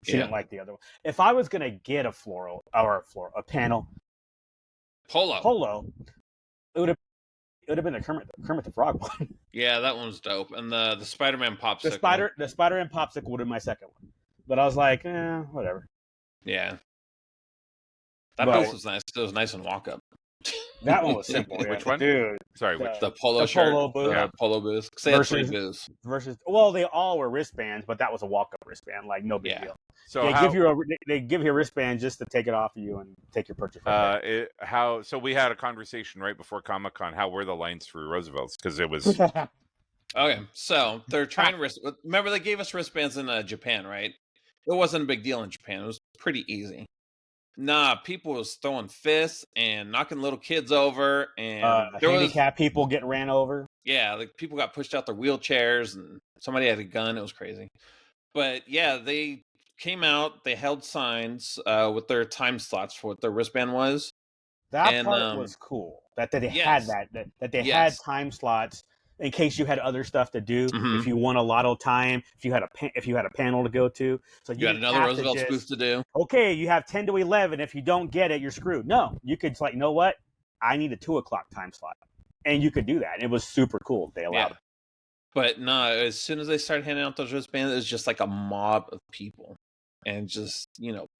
She didn't like the other one. If I was gonna get a floral or a panel polo, it would have been the Kermit the Frog one. Yeah, that one's dope. And the Spider-Man popsicle. The Spider-Man popsicle would have been my second one. But I was like, whatever. Yeah. That booth was nice. It was nice and walk up. That one was simple. Yeah. Which one? Dude. Sorry, the polo shirt. Polo booth. Yeah, polo booth. They had 3 booths. Well, they all were wristbands, but that was a walk-up wristband. Like, no big deal. So they give you a wristband just to take it off of you and take your purchase. So we had a conversation right before Comic-Con. How were the lines for Roosevelt's? Because it was okay. So they're trying to remember they gave us wristbands in Japan, right? It wasn't a big deal in Japan. It was pretty easy. Nah, people was throwing fists and knocking little kids over, and handicapped people get ran over. Yeah, like people got pushed out their wheelchairs, and somebody had a gun. It was crazy. But yeah, they came out. They held signs with their time slots for what their wristband was. That part was cool. That they had that they had time slots in case you had other stuff to do. If you won a lotto time, if you had a panel to go to, so you had another Roosevelt's booth to do. Okay, you have 10 to 11. If you don't get it, you're screwed. No, you could you know what? I need a 2:00 time slot, and you could do that. And it was super cool. They allowed it. But no, as soon as they started handing out those wristbands, it was just like a mob of people, and just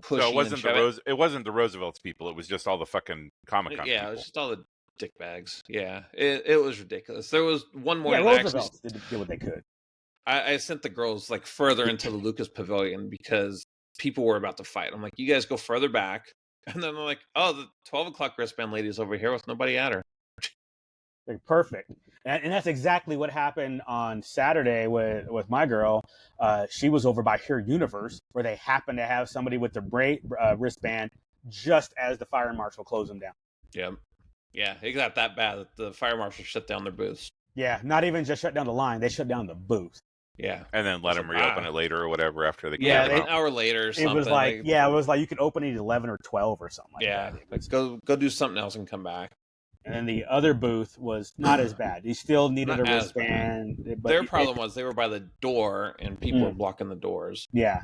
pushing. So it wasn't the Roosevelt's people. It was just all the fucking Comic-Con people. It was just all the dick bags. Yeah, it was ridiculous. There was one morning. Yeah, Roosevelt's did what they could. I sent the girls like further into the Lucas Pavilion because people were about to fight. I'm like, you guys go further back, and then they're like, oh, the 12:00 wristband lady's over here with nobody at her. Like, perfect. And that's exactly what happened on Saturday with my girl. She was over by Her Universe, where they happened to have somebody with the wristband just as the fire marshal closed them down. Yeah, it got that bad that the fire marshal shut down their booths. Yeah, not even just shut down the line; they shut down the booth. Yeah, and then let them reopen it later or whatever after they. An hour later. Or something. It was like it was like you could open it at 11 or 12 or something. Like that. Go do something else and come back. And then the other booth was not as bad. You still needed a wristband. Their problem was they were by the door and people were blocking the doors. Yeah,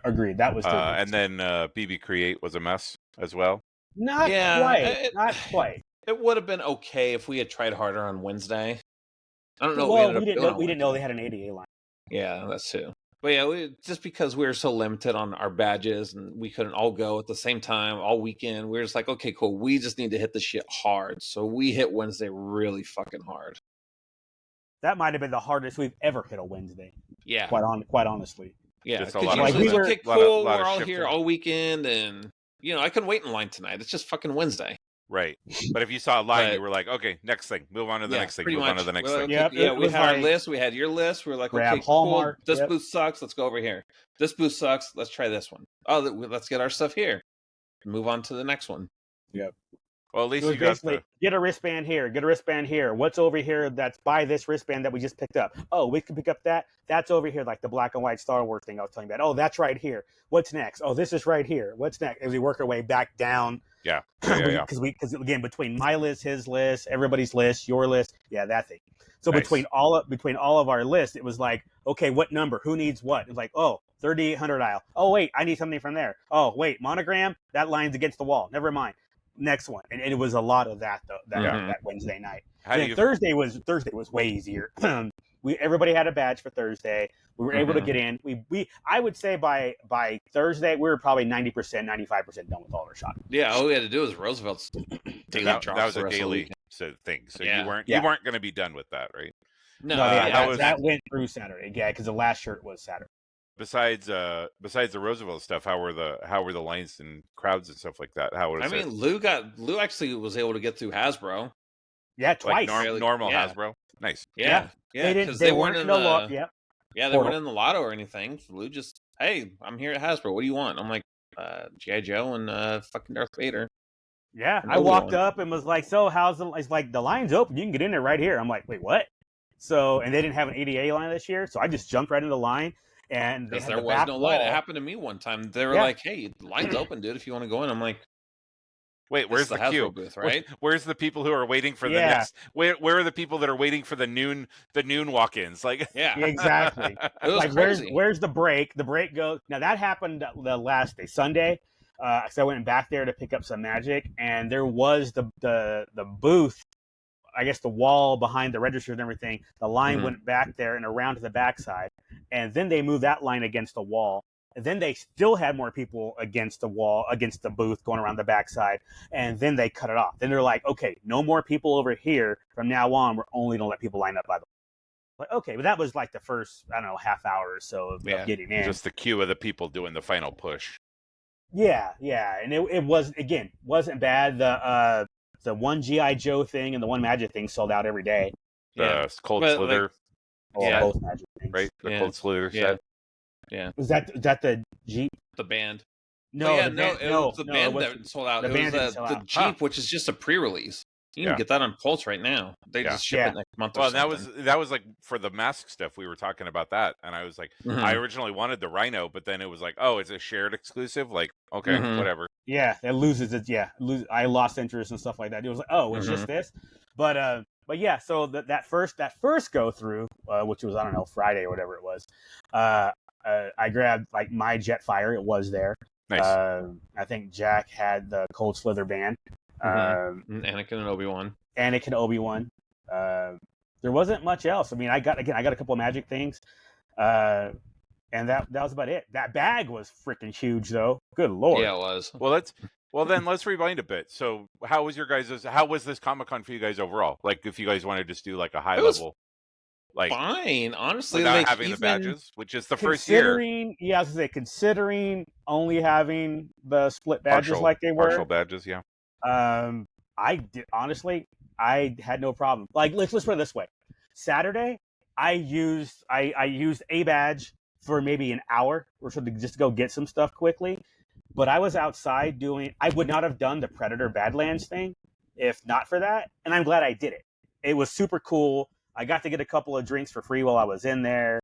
agreed. That was. And then BB Create was a mess as well. Not quite. It would have been okay if we had tried harder on Wednesday. I don't know. Well, we didn't know they had an ADA line. Yeah, that's too. But yeah, just because we were so limited on our badges and we couldn't all go at the same time all weekend, we were just like, okay, cool. We just need to hit the shit hard. So we hit Wednesday really fucking hard. That might have been the hardest we've ever hit a Wednesday. Yeah. Quite honestly. Yeah. Just a Because lot of usually it's shifting. okay, Lot of- cool. lot of We're all shifting. here all weekend, and I couldn't wait in line tonight. It's just fucking Wednesday. Right. But if you saw a line, But- you were like, okay, next thing. Move on to the next thing. pretty Move on much. to the next We're thing. like, Yep, it we was had our like- list. We had your list. We were like, Grab okay, cool. Hallmark, This yep. booth sucks. Let's go over here. This booth sucks. Let's try this one. Oh, let's get our stuff here. Move on to the next one. Well, at least It was you got basically, get a wristband here, get a wristband here. What's over here that's by this wristband that we just picked up? Oh, we can pick up that. That's over here, like the black and white Star Wars thing I was telling you about. Oh, that's right here. What's next? Oh, this is right here. What's next? As we work our way back down. Yeah. Because again, between my list, his list, everybody's list, your list, that thing. So Nice. between all of our lists, it was like, okay, what number? Who needs what? It's like, oh, 3800 aisle. Oh, wait, I need something from there. Oh, wait, monogram? That line's against the wall. Never mind. Next one. And it was a lot of that, though, that Wednesday night. How do And you? Thursday was way easier. Everybody had a badge for Thursday. We were able to get in. I would say by Thursday, we were probably 90%, 95% done with all our shopping. Yeah, all we had to do was Roosevelt's daily That drops was the a rest of the daily weekend. thing. So Yeah. you weren't going to be done with that, right? No, that went through Saturday. Yeah, because the last shirt was Saturday. Besides the Roosevelt stuff, how were the lines and crowds and stuff like that? How was I mean, Lou actually was able to get through Hasbro. Yeah, it? twice. Like normal Yeah. Hasbro? Nice. Yeah, They they weren't in the lot. Yep. Yeah, they weren't in the lotto or anything. Lou just, hey, I'm here at Hasbro. What do you want? I'm like, G.I. Joe and fucking Darth Vader. Yeah, And I walked Obi-Wan. up and was like, so how's the, it's like, the line's open. You can get in there right here. I'm like, wait, what? So, and they didn't have an ADA line this year. So I just jumped right into the line. And they Because had there the was back no line. It wall. happened to me one time. They were Yeah. like, hey, the line's open, dude, if you want to go in. I'm like, Wait, where's this the is queue? Hasbro booth, right? Where's the people who are waiting for the Yeah. next? Where are the people that are waiting for the noon walk-ins? Like, Yeah. Yeah, exactly. It was Like, crazy. where's the break? The break goes. Now, that happened the last day, Sunday. So I went back there to pick up some magic. And there was the booth, I guess the wall behind the registers and everything. The line went back there and around to the backside. And then they moved that line against the wall. And then they still had more people against the wall, against the booth, going around the backside. And then they cut it off. Then they're like, okay, no more people over here. From now on, we're only going to let people line up by the wall. Like, okay, but that was like the first, I don't know, half hour or so of getting in. just the queue of the people doing the final push. Yeah. And it wasn't bad. The one G.I. Joe thing and the one Magic thing sold out every day. The Cold But, Slither, Yeah. Both Magic things. right? The Yeah. Cold Slither Yeah. set. Was that the Jeep? The band. No, yeah, the band, it was the band it was- that sold out. the It band was didn't sell the out. Jeep, which is just a pre-release. You can Yeah. get that on Pulse right now. They Yeah. just ship Yeah. it next month. Well, or that something. was like for the mask stuff. We were talking about that, and I was like, Mhm. I originally wanted the Rhino, but then it was like, oh, it's a shared exclusive. Like, okay, Mhm. whatever. Yeah, it loses it. Yeah, I lost interest and stuff like that. It was like, oh, it's just this. But yeah. So that first go through, which was, I don't know, Friday or whatever it was. I grabbed like my Jetfire. It was there. Nice. I think Jack had the Cold Slither band. Anakin and Obi-Wan. Anakin, Obi-Wan. There wasn't much else. I mean, I got a couple of Magic things, and that was about it. That bag was freaking huge, though. Good lord. Yeah, it was. Well, then let's rewind a bit. So, how was this Comic-Con for you guys overall? Like, if you guys wanted to just do like a high It was level, like Fine, honestly. without Like, having even, the badges, which is the first year. I was gonna say, considering only having the split badges like they were, partial badges, yeah. I did honestly, I had no problem. Like, let's put it this way: Saturday, I used a badge for maybe an hour or so to just go get some stuff quickly. But I was outside doing. I would not have done the Predator Badlands thing if not for that, and I'm glad I did it. It was super cool. I got to get a couple of drinks for free while I was in there.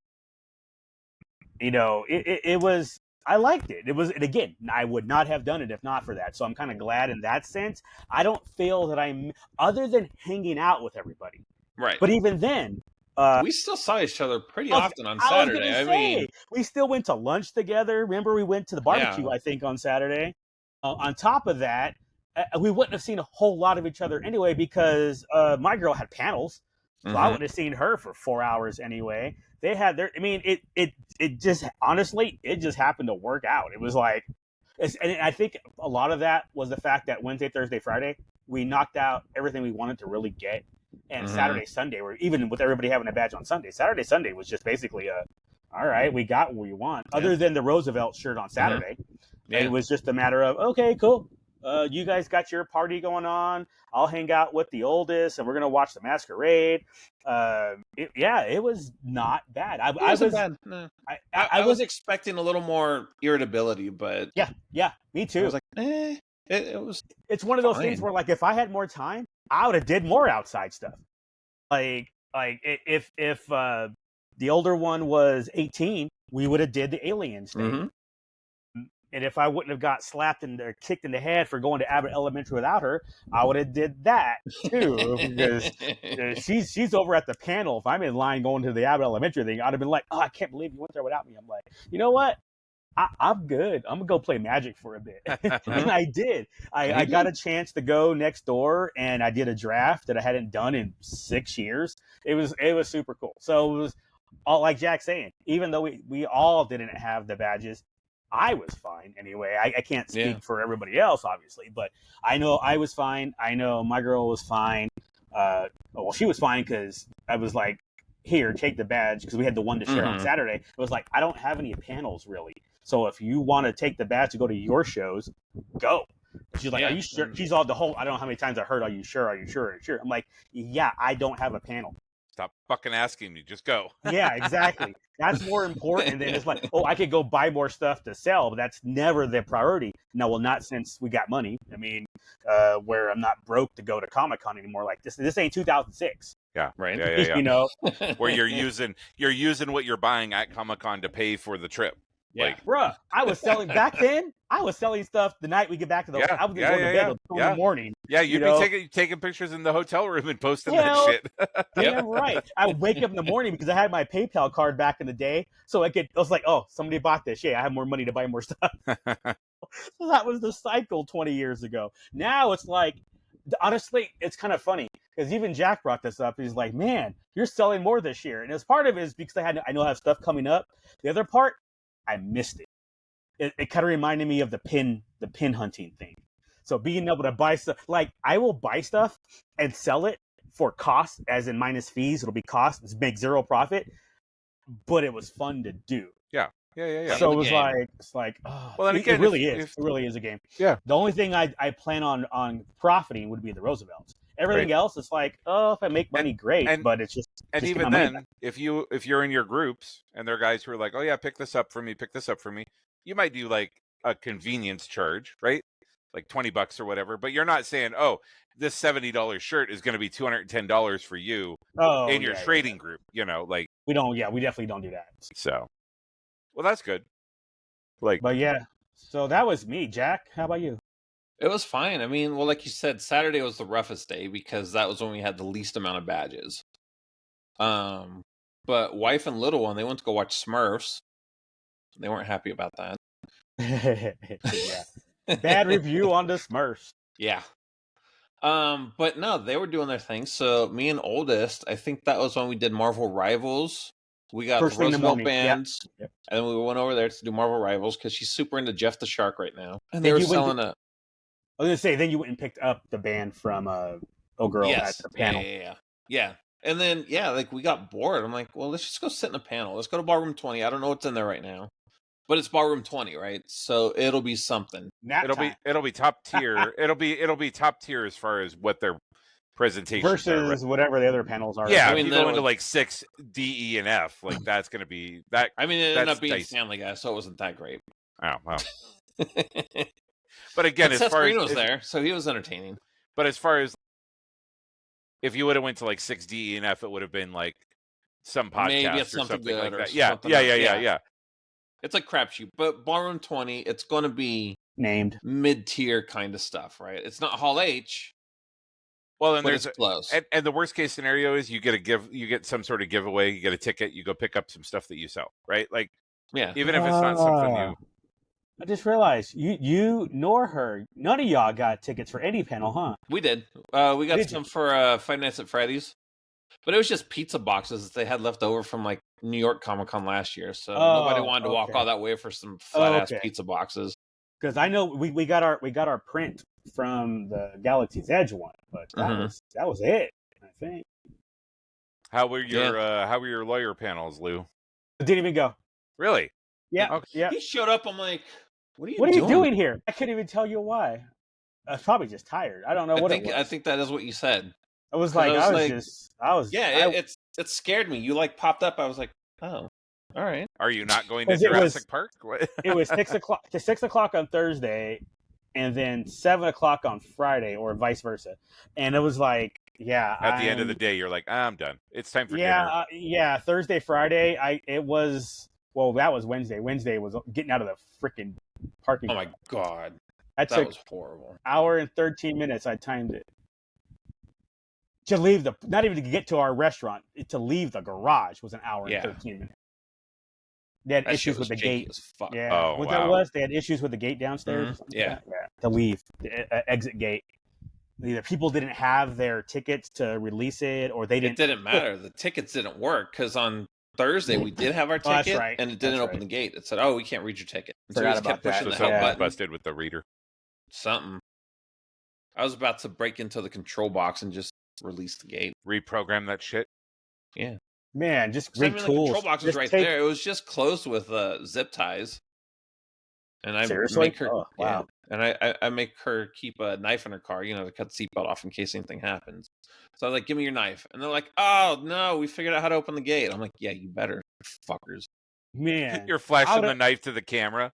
You know, it was. I liked it. It was, and again, I would not have done it if not for that. So I'm kind of glad in that sense. I don't feel that I'm, other than hanging out with everybody. right. But even then, we still saw each other pretty I was- often on I was Saturday. gonna I say, mean, we still went to lunch together. Remember, we went to the barbecue, Yeah. I think, on Saturday. On top of that, we wouldn't have seen a whole lot of each other anyway because my girl had panels. So I mhm. would have seen her for 4 hours anyway. they had their. I mean, it just honestly, it just happened to work out. It was like, and I think a lot of that was the fact that Wednesday, Thursday, Friday, we knocked out everything we wanted to really get, and Saturday, Sunday, were even with everybody having a badge on Sunday. Saturday, Sunday was just basically all right, we got what we want. Other than the Roosevelt shirt on Saturday, it was just a matter of okay, cool. You guys got your party going on. I'll hang out with the oldest, and we're gonna watch the masquerade. It was not bad. I wasn't bad. No. I was expecting a little more irritability, but yeah, me too. I was like, it was. It's one of those things where, like, if I had more time, I would have did more outside stuff. Like if the older one was 18, we would have did the aliens thing. And if I wouldn't have got slapped and kicked in the head for going to Abbott Elementary without her, I would have did that too. Because she's over at the panel. If I'm in line going to the Abbott Elementary thing, I'd have been like, "Oh, I can't believe you went there without me." I'm like, you know what? I'm good. I'm gonna go play Magic for a bit, and I did. I got a chance to go next door, and I did a draft that I hadn't done in 6 years. It was super cool. So it was all like Jack saying. Even though we all didn't have the badges, I was fine anyway. I can't speak for everybody else, obviously, but I know I was fine. I know my girl was fine. Well, she was fine because I was like, here, take the badge, because we had the one to share on Saturday. It was like, I don't have any panels, really. So if you want to take the badge to go to your shows, go. She's like, are you sure? She's all the whole, I don't know how many times I heard, are you sure? Are you sure? Are you sure? I'm like, yeah, I don't have a panel. Stop fucking asking me. Just go. Yeah, exactly. That's more important than it's like, oh, I could go buy more stuff to sell, but that's never the priority. No, well, not since we got money. I mean, where I'm not broke to go to Comic-Con anymore. Like this ain't 2006. Yeah, right. Yeah. You know, where you're using what you're buying at Comic-Con to pay for the trip. Yeah, like, bruh, I was selling back then. I was selling stuff the night we get back to the. I was going to bed at 2 in the morning. Yeah, you'd be taking pictures in the hotel room and posting that shit. Damn right. I would wake up in the morning because I had my PayPal card back in the day, so I was like, oh, somebody bought this. Yeah, I have more money to buy more stuff. So that was the cycle 20 years ago. Now it's like, honestly, it's kind of funny because even Jack brought this up. He's like, man, you're selling more this year, and as part of it is because I know I have stuff coming up. The other part, I missed it. It kind of reminded me of the pin hunting thing. So being able to buy stuff, like I will buy stuff and sell it for cost, as in minus fees. It'll be cost, make zero profit, but it was fun to do. Yeah. So it's like, oh, well, then again, it really is. It really is a game. Yeah. The only thing I plan on profiting would be the Roosevelts. Everything else, it's like, oh, if I make money, great. But it's just. And just even then, if you're in your groups and there are guys who are like, oh yeah, pick this up for me, you might do like a convenience charge, right? Like $20 or whatever. But you're not saying, oh, this $70 shirt is going to be $210 for you in your trading group. You know, like we don't. Yeah, we definitely don't do that. So, well, that's good. Like, but yeah. So that was me, Jack. How about you? It was fine. I mean, well, like you said, Saturday was the roughest day because that was when we had the least amount of badges. But wife and little one, they went to go watch Smurfs. They weren't happy about that. Yeah. Bad review on the Smurfs. Yeah. But no, they were doing their thing. So me and oldest, I think that was when we did Marvel Rivals. We got the Roosevelt bands, and then we went over there to do Marvel Rivals because she's super into Jeff the Shark right now. And they were selling a. I was gonna say, then you went and picked up the band from Oh Girl at the panel. Yeah. And then like we got bored. I'm like, well, let's just go sit in a panel. Let's go to Ballroom 20. I don't know what's in there right now, but it's Ballroom 20, right? So it'll be something. It'll be top tier. it'll be top tier as far as what their presentations versus whatever the other panels are. Yeah, I mean, if you go into like 6 D, E, and F, like that's gonna be that. I mean, it ended up being Family Guy, so it wasn't that great. Oh well. But again, Seth Green was there, so he was entertaining. But as far as if you would have went to like 6 D, E, and F, it would have been like some podcast or something like that. Yeah. It's like crapshoot, but Ballroom 20, it's going to be named mid-tier kind of stuff, right? It's not Hall H. Well, and there's close. And the worst case scenario is you get some sort of giveaway, you get a ticket, you go pick up some stuff that you sell, right? Like, even if it's not something you. I just realized you nor her, none of y'all got tickets for any panel, huh? We did. We got some for Five Nights at Freddy's, but it was just pizza boxes that they had left over from like New York Comic Con last year, so nobody wanted to walk all that way for some flat ass pizza boxes. Because I know we got our print from the Galaxy's Edge one, but that was it, I think. How were your lawyer panels, Lou? It didn't even go. Really? Yeah. Okay. Yeah. He showed up. I'm like, what are you doing here? I couldn't even tell you why. I was probably just tired. I don't know what it was. I think that is what you said. I was like, it scared me. You like popped up. I was like, oh, all right. Are you not going to Jurassic Park? It was 6 o'clock on Thursday, and then 7 o'clock on Friday, or vice versa. And it was like, at the end of the day, you're like, I'm done. It's time for dinner. Thursday, Friday, that was Wednesday. Wednesday was getting out of the freaking parking lot. Oh my god. That was horrible. Hour and 13 minutes I timed it. To leave not even to get to our restaurant, to leave the garage was an hour and 13 minutes. They had issues with the gate. Yeah. Oh, wow. They had issues with the gate downstairs. Mm-hmm. Yeah. To leave the exit gate. Either people didn't have their tickets to release it, or they didn't. It didn't matter. The tickets didn't work because on Thursday we did have our ticket, and it didn't open the gate. It said, "Oh, we can't read your ticket." So we just kept pushing the help button. Busted with the reader. Something. I was about to break into the control box and just release the gate. Reprogram that shit. Yeah. Man, just the control box was right there. It was just closed with zip ties. And I make her and I make her keep a knife in her car, to cut the seatbelt off in case anything happens. So I was like, give me your knife. And they're like, oh no, we figured out how to open the gate. I'm like, yeah, you better, fuckers. Man. You're flashing the knife to the camera.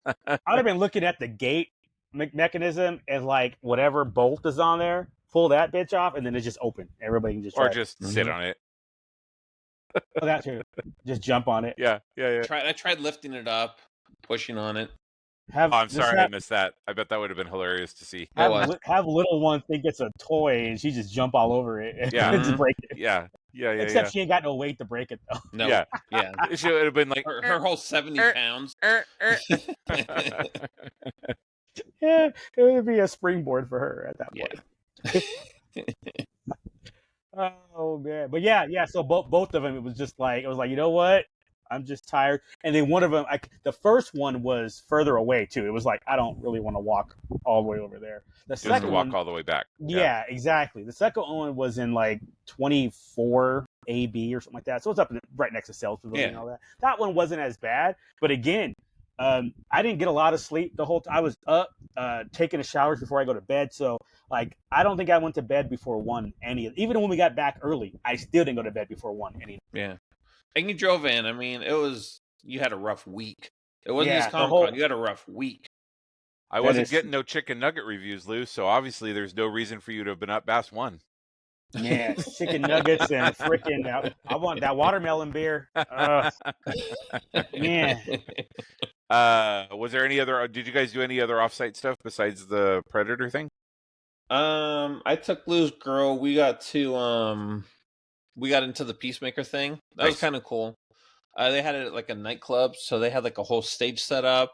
I'd have been looking at the gate mechanism as like whatever bolt is on there, pull that bitch off, and then it's just open. Everybody can just sit on it. Oh, that too. Just jump on it. Yeah. I tried lifting it up, pushing on it. I'm sorry I missed that. I bet that would have been hilarious to see. Have little one think it's a toy and she just jump all over it and just break it. Yeah. Except she ain't got no weight to break it though. No. Yeah. She would have been like her whole 70 pounds. Yeah, it would be a springboard for her at that point. Oh man, but yeah. So both of them, it was like, you know what? I'm just tired. And then one of them, the first one was further away too. It was like, I don't really want to walk all the way over there. The second walk all the way back. Yeah, exactly. The second one was in like 24 AB or something like that. So it's up right next to Sales Pavilion and all that. That one wasn't as bad, but again, I didn't get a lot of sleep the whole time. I was up taking a shower before I go to bed. So like, I don't think I went to bed before 1 even when we got back early, I still didn't go to bed before 1 any. Yeah. And you drove in. I mean, you had a rough week. It wasn't just Comic-Con. You had a rough week. I wasn't getting no chicken nugget reviews, Lou, so obviously there's no reason for you to have been up past 1. Yeah, chicken nuggets and freaking I want that watermelon beer. Man. Was there any other? Did you guys do any other offsite stuff besides the Predator thing? I took Lou's girl. We got into the Peacemaker thing. That was kind of cool. They had it at like a nightclub, so they had like a whole stage set up.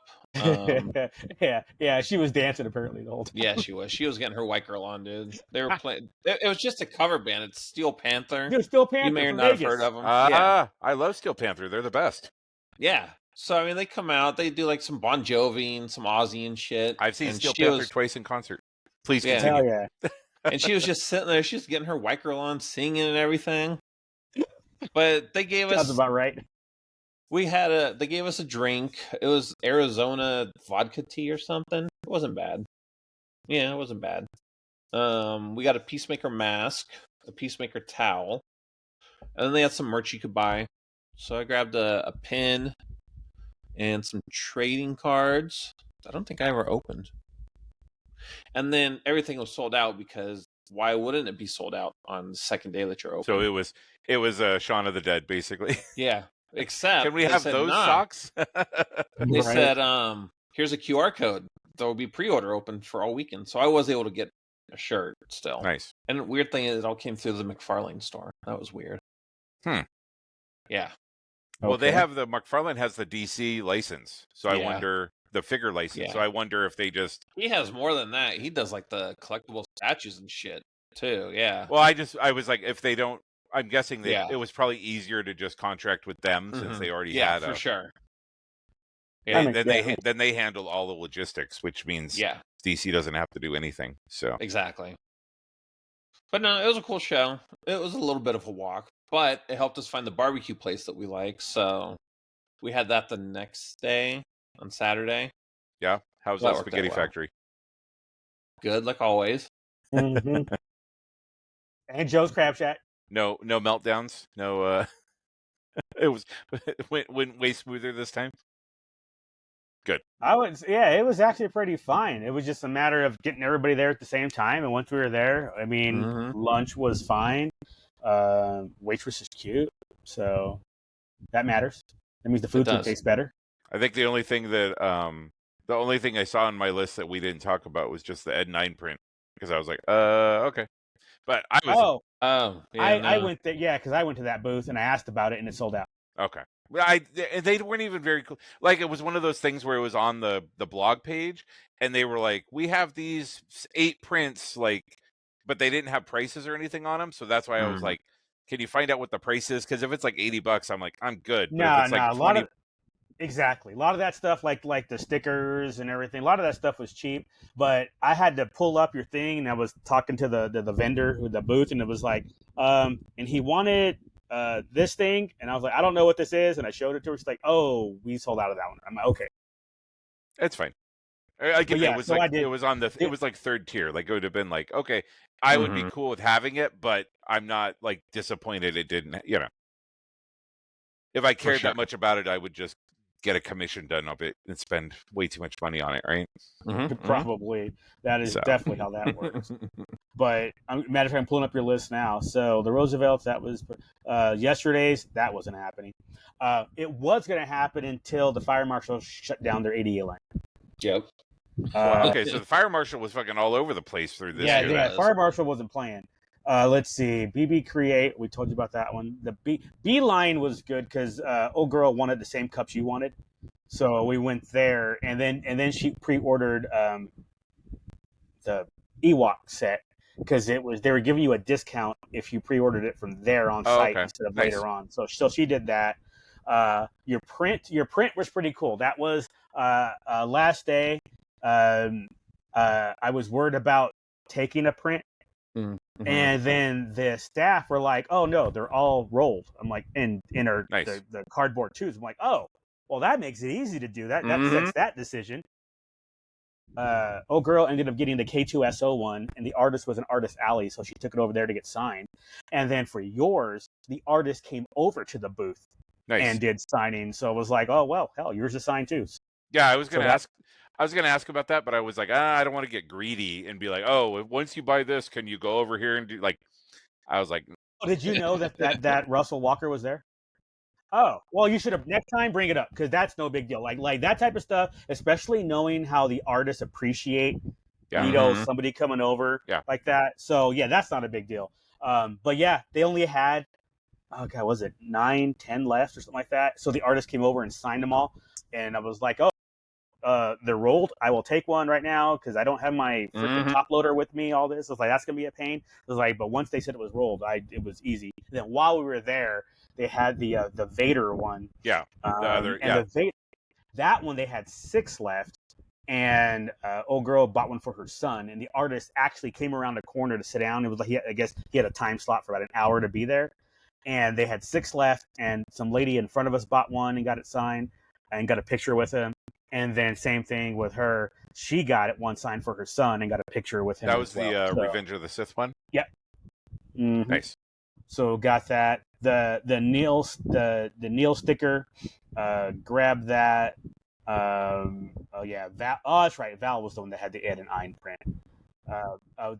Yeah, she was dancing apparently the whole time. Yeah, she was. She was getting her white girl on, dude. They were playing. It was just a cover band. It's Steel Panther. Steel Panther. You may or not have heard of them. I love Steel Panther. They're the best. Yeah. So I mean, they come out. They do like some Bon Jovi and some Ozzy and shit. I've seen Steel Panther twice in concert. Please continue. Hell yeah. And she was just sitting there. She was getting her white girl on, singing and everything. But they gave us. Sounds about right. They gave us a drink. It was Arizona vodka tea or something. It wasn't bad. Yeah, it wasn't bad. We got a Peacemaker mask, a Peacemaker towel, and then they had some merch you could buy. So I grabbed a pin and some trading cards. I don't think I ever opened. And then everything was sold out because why wouldn't it be sold out on the second day that you're open? So it was Shaun of the Dead, basically. Yeah. Except can we have those socks? They said, here's a QR code. There will be pre-order open for all weekend. So I was able to get a shirt still. Nice. And the weird thing is it all came through the McFarlane store. That was weird. Yeah. Well, they have McFarlane has the DC license. So I wonder the figure license. Yeah. So I wonder if they just... He has more than that. He does like the collectible statues and shit too. Yeah. Well, I was like, if they don't, I'm guessing that Yeah. it was probably easier to just contract with them since they already had for sure. Yeah, then they handle all the logistics, which means Yeah, DC doesn't have to do anything. So exactly. But no, it was a cool show. It was a little bit of a walk, but it helped us find the barbecue place that we like. So we had that the next day on Saturday. yeah, how's That that worked out spaghetti well. factory? Good, like always. Mm-hmm. And Joe's Crab Shack. No meltdowns. No. It went way smoother this time. Good. It was actually pretty fine. It was just a matter of getting everybody there at the same time. And once we were there, I mean, lunch was fine. Waitress is cute, so that matters. That means the food's gonna taste better. I think the only thing I saw on my list that we didn't talk about was just the Ed 9 print, because I was like, okay. But I was I went there, because I went to that booth and I asked about it and it sold out. Okay. They weren't even very cool. Like, it was one of those things where it was on the blog page and they were like, we have these 8 prints, like, but they didn't have prices or anything on them. So that's why I was like, can you find out what the price is? Because if it's like $80, I'm like, I'm good. But if it's like 20... Exactly. A lot of that stuff, like the stickers and everything, a lot of that stuff was cheap. But I had to pull up your thing, and I was talking to the vendor with the booth, and it was like, and he wanted this thing, and I was like, I don't know what this is, and I showed it to her. She's like, oh, we sold out of that one. I'm like, okay, it's fine. It was it was on it was like third tier. Like, it would have been like, okay, I would be cool with having it, but I'm not like disappointed it didn't. If I cared that much about it, I would just get a commission done of it and spend way too much money on it, right? Probably. That is definitely how that works. But matter of fact, I'm pulling up your list now. So the Roosevelts, that was yesterday's. That wasn't happening. It was going to happen until the fire marshal shut down their ADA line. Yep. Okay, so the fire marshal was fucking all over the place through this year. Yeah, fire marshal wasn't playing. Let's see, BB Create. We told you about that one. The B line was good because old girl wanted the same cups you wanted, so we went there, and then she pre-ordered the Ewok set because they were giving you a discount if you pre-ordered it from there on site instead of later on. So she did that. Your print was pretty cool. That was last day. I was worried about taking a print. And then the staff were like, "Oh no, they're all rolled." I'm like, "In our the cardboard tubes." I'm like, "Oh, well, that makes it easy to do that. That sets that decision." Old girl ended up getting the K2SO one, and the artist was an Artist Alley, so she took it over there to get signed. And then for yours, the artist came over to the booth and did signing. So it was like, "Oh well, hell, yours is signed too." Yeah, I was gonna ask about that, but I was like, I don't want to get greedy and be like, oh, once you buy this, can you go over here and do like? I was like, did you know that Russell Walker was there? Oh, well, you should have next time bring it up because that's no big deal. Like that type of stuff, especially knowing how the artists appreciate, somebody coming over like that. So yeah, that's not a big deal. But yeah, they only had, was it 9, 10 left or something like that? So the artist came over and signed them all, and I was like, oh. They're rolled. I will take one right now because I don't have my freaking top loader with me. All this, I was like, that's gonna be a pain. I was like, but once they said it was rolled, it was easy. And then while we were there, they had the Vader one. Yeah, that one they had 6 left, and old girl bought one for her son, and the artist actually came around the corner to sit down. It was like I guess he had a time slot for about an hour to be there, and they had 6 left, and some lady in front of us bought one and got it signed and got a picture with him. And then same thing with her. She got it one signed for her son and got a picture with him. That was the Revenge of the Sith one? Yep. Mm-hmm. Nice. So got that. The Neil sticker. Grabbed that. Val. Oh, that's right. Val was the one that had the Ed and Ein print.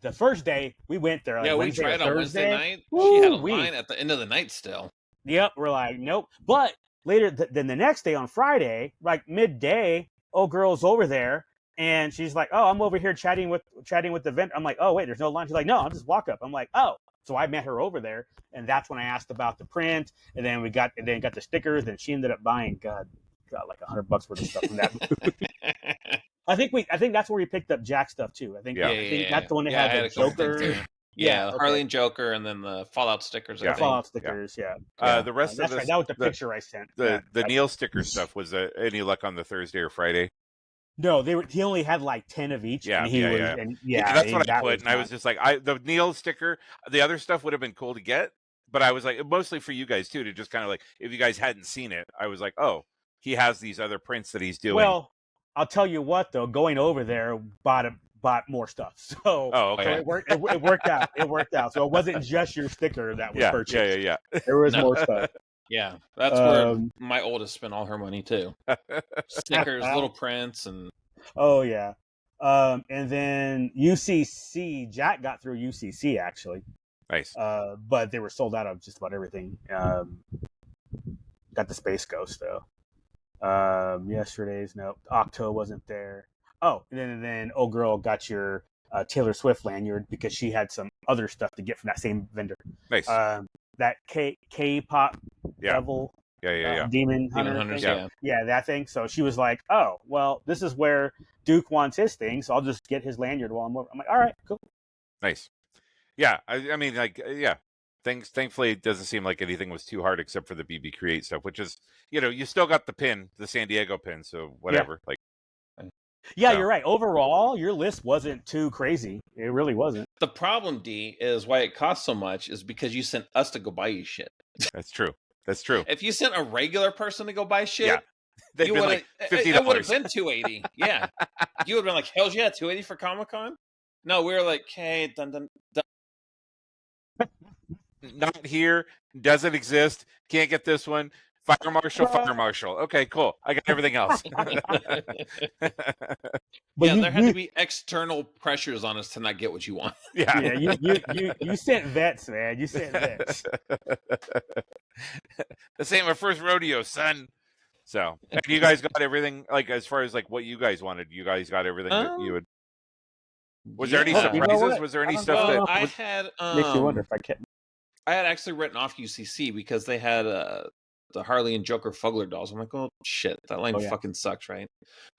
The first day we went there. We tried on Wednesday night. She had a line at the end of the night still. Yep. We're like, nope. But later, then the next day on Friday, like midday, old girl's over there, and she's like, "Oh, I'm over here chatting with the vendor." I'm like, "Oh, wait, there's no line." She's like, "No, I'll just walk up." I'm like, "Oh." So I met her over there, and that's when I asked about the print, and then got the stickers, and she ended up buying, got like $100 worth of stuff from that. I think that's where we picked up Jack stuff too. I think that's the one that had the Joker. Yeah, okay. Harley and Joker, and then the Fallout stickers. Yeah. I The think. Fallout stickers, yeah. The rest of That's right. this, That was the picture I sent. the Yeah. Neil sticker stuff was any luck on the Thursday or Friday? No, he only had like 10 of each, Yeah, and he yeah, was, yeah. and That's what I that put, and I was just like, the Neil sticker. The other stuff would have been cool to get, but I was like, mostly for you guys too, to just kind of like, if you guys hadn't seen it, I was like, oh, he has these other prints that he's doing. Well, I'll tell you what though, going over there, bought more stuff, so okay. it worked out. It worked out. So it wasn't just your sticker that was purchased. Yeah. There was more stuff. Yeah, that's where my oldest spent all her money too. Stickers, little prints, and oh yeah. And then UCC, Jack got through UCC actually. Nice. But they were sold out of just about everything. Got the Space Ghost though. Yesterday's Octo wasn't there. Oh, and then old girl got your Taylor Swift lanyard because she had some other stuff to get from that same vendor. Nice. That K-pop devil. Yeah. Demon Hunters, thing. Yeah, that thing. So she was like, "Oh, well, this is where Duke wants his thing, so I'll just get his lanyard while I'm over." I'm like, "All right, cool." Nice. Yeah, I mean, like, yeah. Thankfully, it doesn't seem like anything was too hard except for the BB Create stuff, which is, you still got the pin, the San Diego pin, so whatever. Yeah. Like, yeah, you're right. Overall, your list wasn't too crazy. It really wasn't. The problem, D, is why it costs so much is because you sent us to go buy you shit. That's true. If you sent a regular person to go buy shit, they'd been like $50. It would have been $280. Yeah, you would have been like, "Hell yeah, $280 for Comic-Con." No, we were like, "Hey, dun." Not here, doesn't exist, can't get this one. Fire marshal. Okay, cool. I got everything else. There had to be external pressures on us to not get what you want. Yeah, you sent vets, man. You sent vets. This ain't my first rodeo, son. So, and you guys got everything, like, as far as like what you guys wanted. You guys got everything that you would. Was there any surprises? Was there any stuff that I had? Makes you wonder if I can. I had actually written off UCC because they had the Harley and Joker Fugler dolls. I'm like, oh shit, that line fucking sucks, right?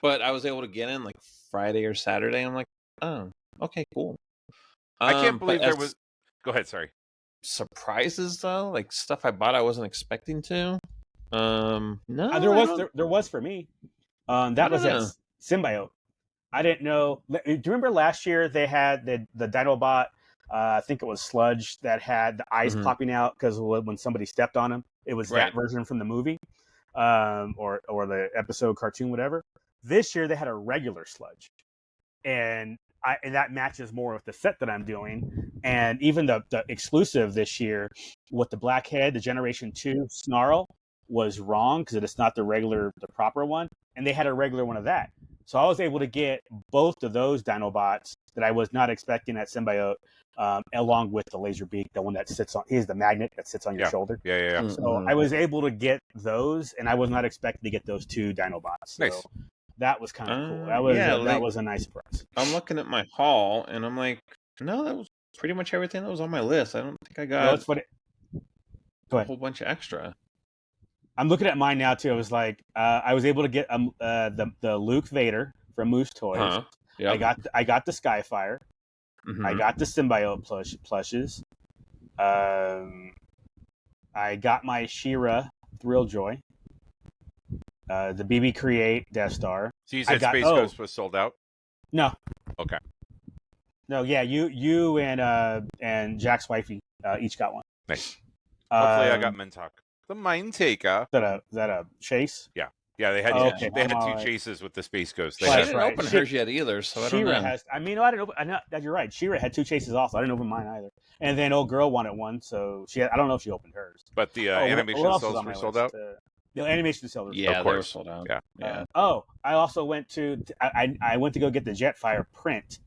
But I was able to get in like Friday or Saturday. I'm like, oh, okay, cool. I can't believe there was. Go ahead, sorry. Surprises though, like stuff I bought I wasn't expecting to. No, there was for me. That was at Symbiote. I didn't know. Do you remember last year they had the Dinobot? I think it was Sludge that had the eyes popping out because when somebody stepped on him, it was that version from the movie, or the episode, cartoon, whatever. This year they had a regular Sludge, and that matches more with the set that I'm doing. And even the exclusive this year with the black head, the Generation 2 Snarl was wrong because it's not the proper one, and they had a regular one of that. So I was able to get both of those Dinobots that I was not expecting at Symbiote, along with the laser beak, the one that sits on, he's the magnet that sits on your shoulder. Yeah. So I was able to get those, and I was not expecting to get those two Dinobots. So nice. That was kind of cool. That was a nice surprise. I'm looking at my haul, and I'm like, no, that was pretty much everything that was on my list. I don't think I got Go ahead. a whole bunch of extra. I'm looking at mine now too. I was like, I was able to get the Luke Vader from Moose Toys. Yep. I got the Skyfire. I got the Symbiote plushes. I got my She-Ra Thrilljoy. The BB Create Death Star. So you said Space Ghost was sold out? No. Okay. No, yeah, you and Jack's wifey each got one. Nice. Hopefully I got Mentok. The Mind Taker. Is that a chase? Yeah. Yeah, they had they had two chases with the Space Ghost. I didn't open hers yet either, so I don't know. I didn't open. You're right. She-Ra had two chases also. I didn't open mine either. And then old girl wanted one, so I don't know if she opened hers. But the animation cells were sold out. The animation cells they were sold out. Yeah. I also went to I went to go get the Jetfire print,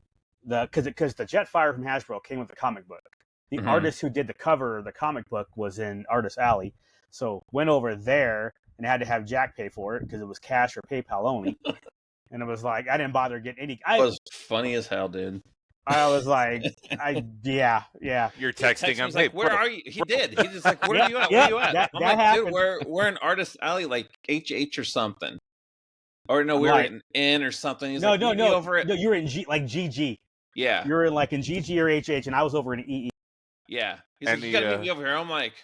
because the Jetfire from Hasbro came with the comic book. The artist who did the cover of the comic book was in Artist Alley, so went over there and had to have Jack pay for it because it was cash or PayPal only. And it was like, I didn't bother getting any. It was funny as hell, dude. I was like, yeah. You're texting him, like, where are you? He did. He's just like, where are you at? Where are you at? I'm like, happened. Dude, we're in Artist Alley, like HH or something. Or no, we were in N or something. He's no. Over it. No, you were in GG. Yeah. You were in GG or HH, and I was over in EE. Yeah. He's And like, you gotta meet me over here. I'm like,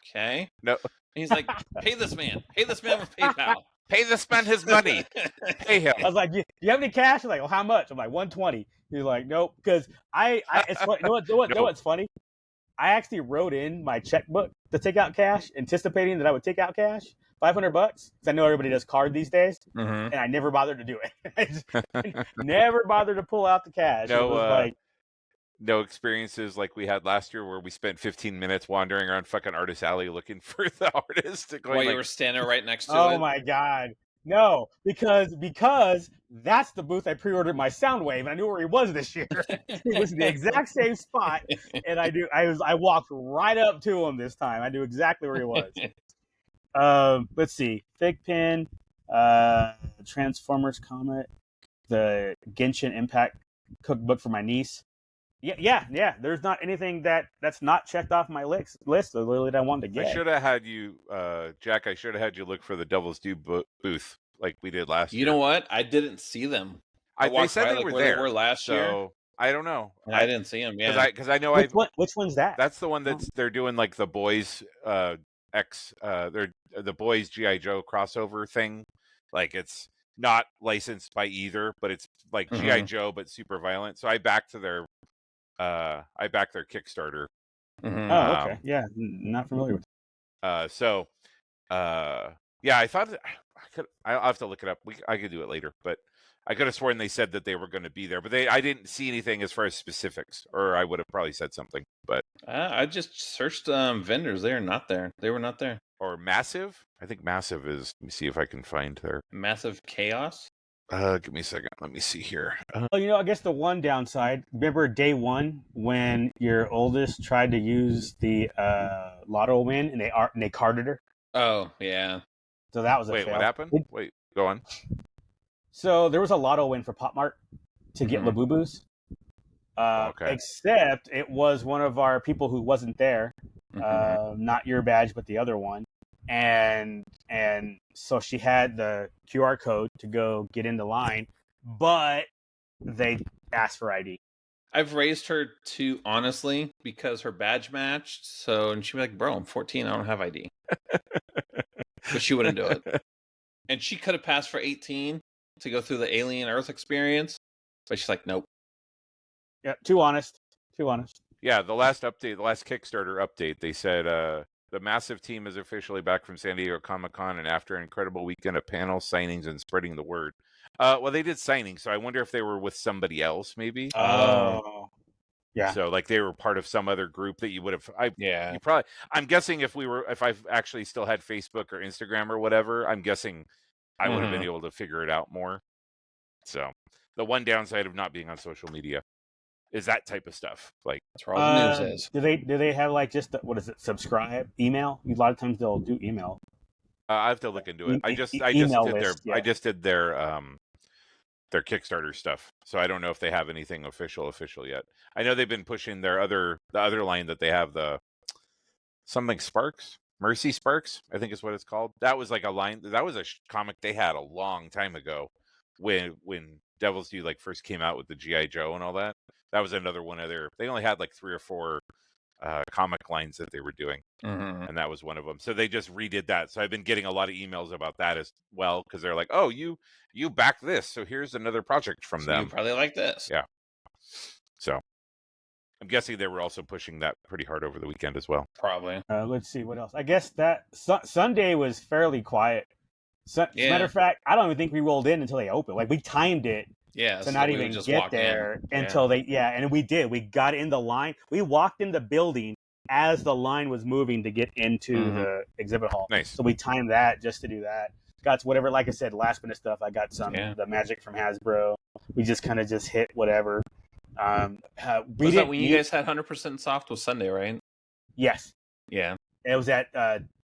okay. No, And he's like, pay this man. Pay this man with PayPal. pay this man his money. Pay him. I was like, you have any cash? He's like, well, how much? I'm like, 120. He's like, nope. Because it's funny. You know what's funny? I actually wrote in my checkbook to take out cash, anticipating that I would take out cash, $500, because I know everybody does card these days, and I never bothered to do it. I just never bothered to pull out the cash. No, it was no experiences like we had last year where we spent 15 minutes wandering around fucking Artist Alley looking for the artist. While you were standing right next to it. Oh my god. No, because that's the booth I pre-ordered my Soundwave, and I knew where he was this year. He was in the exact same spot, and I walked right up to him this time. I knew exactly where he was. Let's see, Fig Pin, Transformers Comet, the Genshin Impact cookbook for my niece. Yeah. There's not anything that's not checked off my list. Literally, that I wanted to get. I should have had you, Jack. I should have had you look for the Devil's Due booth like we did last year. You know what? I didn't see them. They said they were there. They were last year. So I don't know. I didn't see them. Yeah, because I know which one's that? That's the one they're doing like the boys they're the boys GI Joe crossover thing. Like it's not licensed by either, but it's like GI Joe but super violent. So I backed their Kickstarter. Oh, okay. Yeah, not familiar with yeah, I thought I'll have to look it up. I could do it later, but I could have sworn they said that they were going to be there, but I didn't see anything as far as specifics, or I would have probably said something. But I just searched vendors. They are not there. They were not there. Or Massive. I think Massive is. Let me see if I can find their Massive Chaos. Give me a second. Let me see here. I guess the one downside. Remember day one when your oldest tried to use the lotto win and they carded her. Oh yeah. So that was a fail. What happened? Wait, go on. So there was a lotto win for Pop Mart to get Labubus. Okay. Except it was one of our people who wasn't there. Not your badge, but the other one. And so she had the QR code to go get in the line, but they asked for ID. I've raised her to honestly because her badge matched. So, and she'd be like, bro, I'm 14. I don't have ID. But she wouldn't do it. And she could have passed for 18 to go through the Alien Earth experience. But she's like, nope. Yeah, too honest. Yeah, the last Kickstarter update, they said the Massive team is officially back from San Diego Comic-Con, and after an incredible weekend of panels, signings, and spreading the word. Well, they did signings, so I wonder if they were with somebody else, maybe. Yeah. So, like, they were part of some other group that you would have. Yeah. I'm guessing if I actually still had Facebook or Instagram or whatever, I'm guessing I would have been able to figure it out more. So, the one downside of not being on social media is that type of stuff. Like, that's where all the news is. Do they have like just subscribe email? A lot of times they'll do email. I have to look into it. I just did their Kickstarter stuff, so I don't know if they have anything official yet. I know they've been pushing the other line that they have, the something Sparks, Mercy Sparks, I think is what it's called. That was like a line. That was a comic they had a long time ago when Devil's Due like first came out with the GI Joe and all that. That was another one of their. They only had like 3 or 4 comic lines that they were doing, and that was one of them. So they just redid that. So I've been getting a lot of emails about that as well, because they're like, "Oh, you back this, so here's another project from them." You probably like this, yeah. So I'm guessing they were also pushing that pretty hard over the weekend as well. Probably. Let's see what else. I guess that Sunday was fairly quiet. Matter of fact, I don't even think we rolled in until they opened. Like we timed it. Yeah, to not even get there until they. Yeah, and we did. We got in the line. We walked in the building as the line was moving to get into the exhibit hall. Nice. So we timed that just to do that. Got whatever, like I said, last minute stuff. I got some the magic from Hasbro. We just kind of just hit whatever. Was that when you guys had 100% soft was Sunday, right? Yes. Yeah. It was at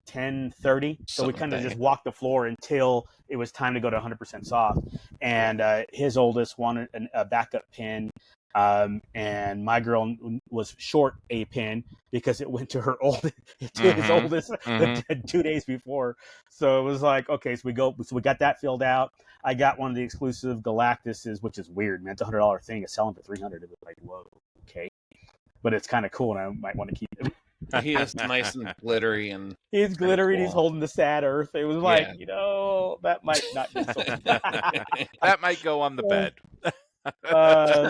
10:30, so we kind of just walked the floor until it was time to go to 100% soft. And his oldest wanted a backup pin. And my girl was short a pin because it went to her his oldest 2 days before. So it was like, okay, so we got that filled out. I got one of the exclusive Galactuses, which is weird, man. It's $100 thing. It's selling for $300. It was like, whoa, okay, but it's kind of cool, and I might want to keep it. He is nice and glittery, and he's glittery. cool. He's holding the sad Earth. It was like, that might not be so. That might go on the bed. So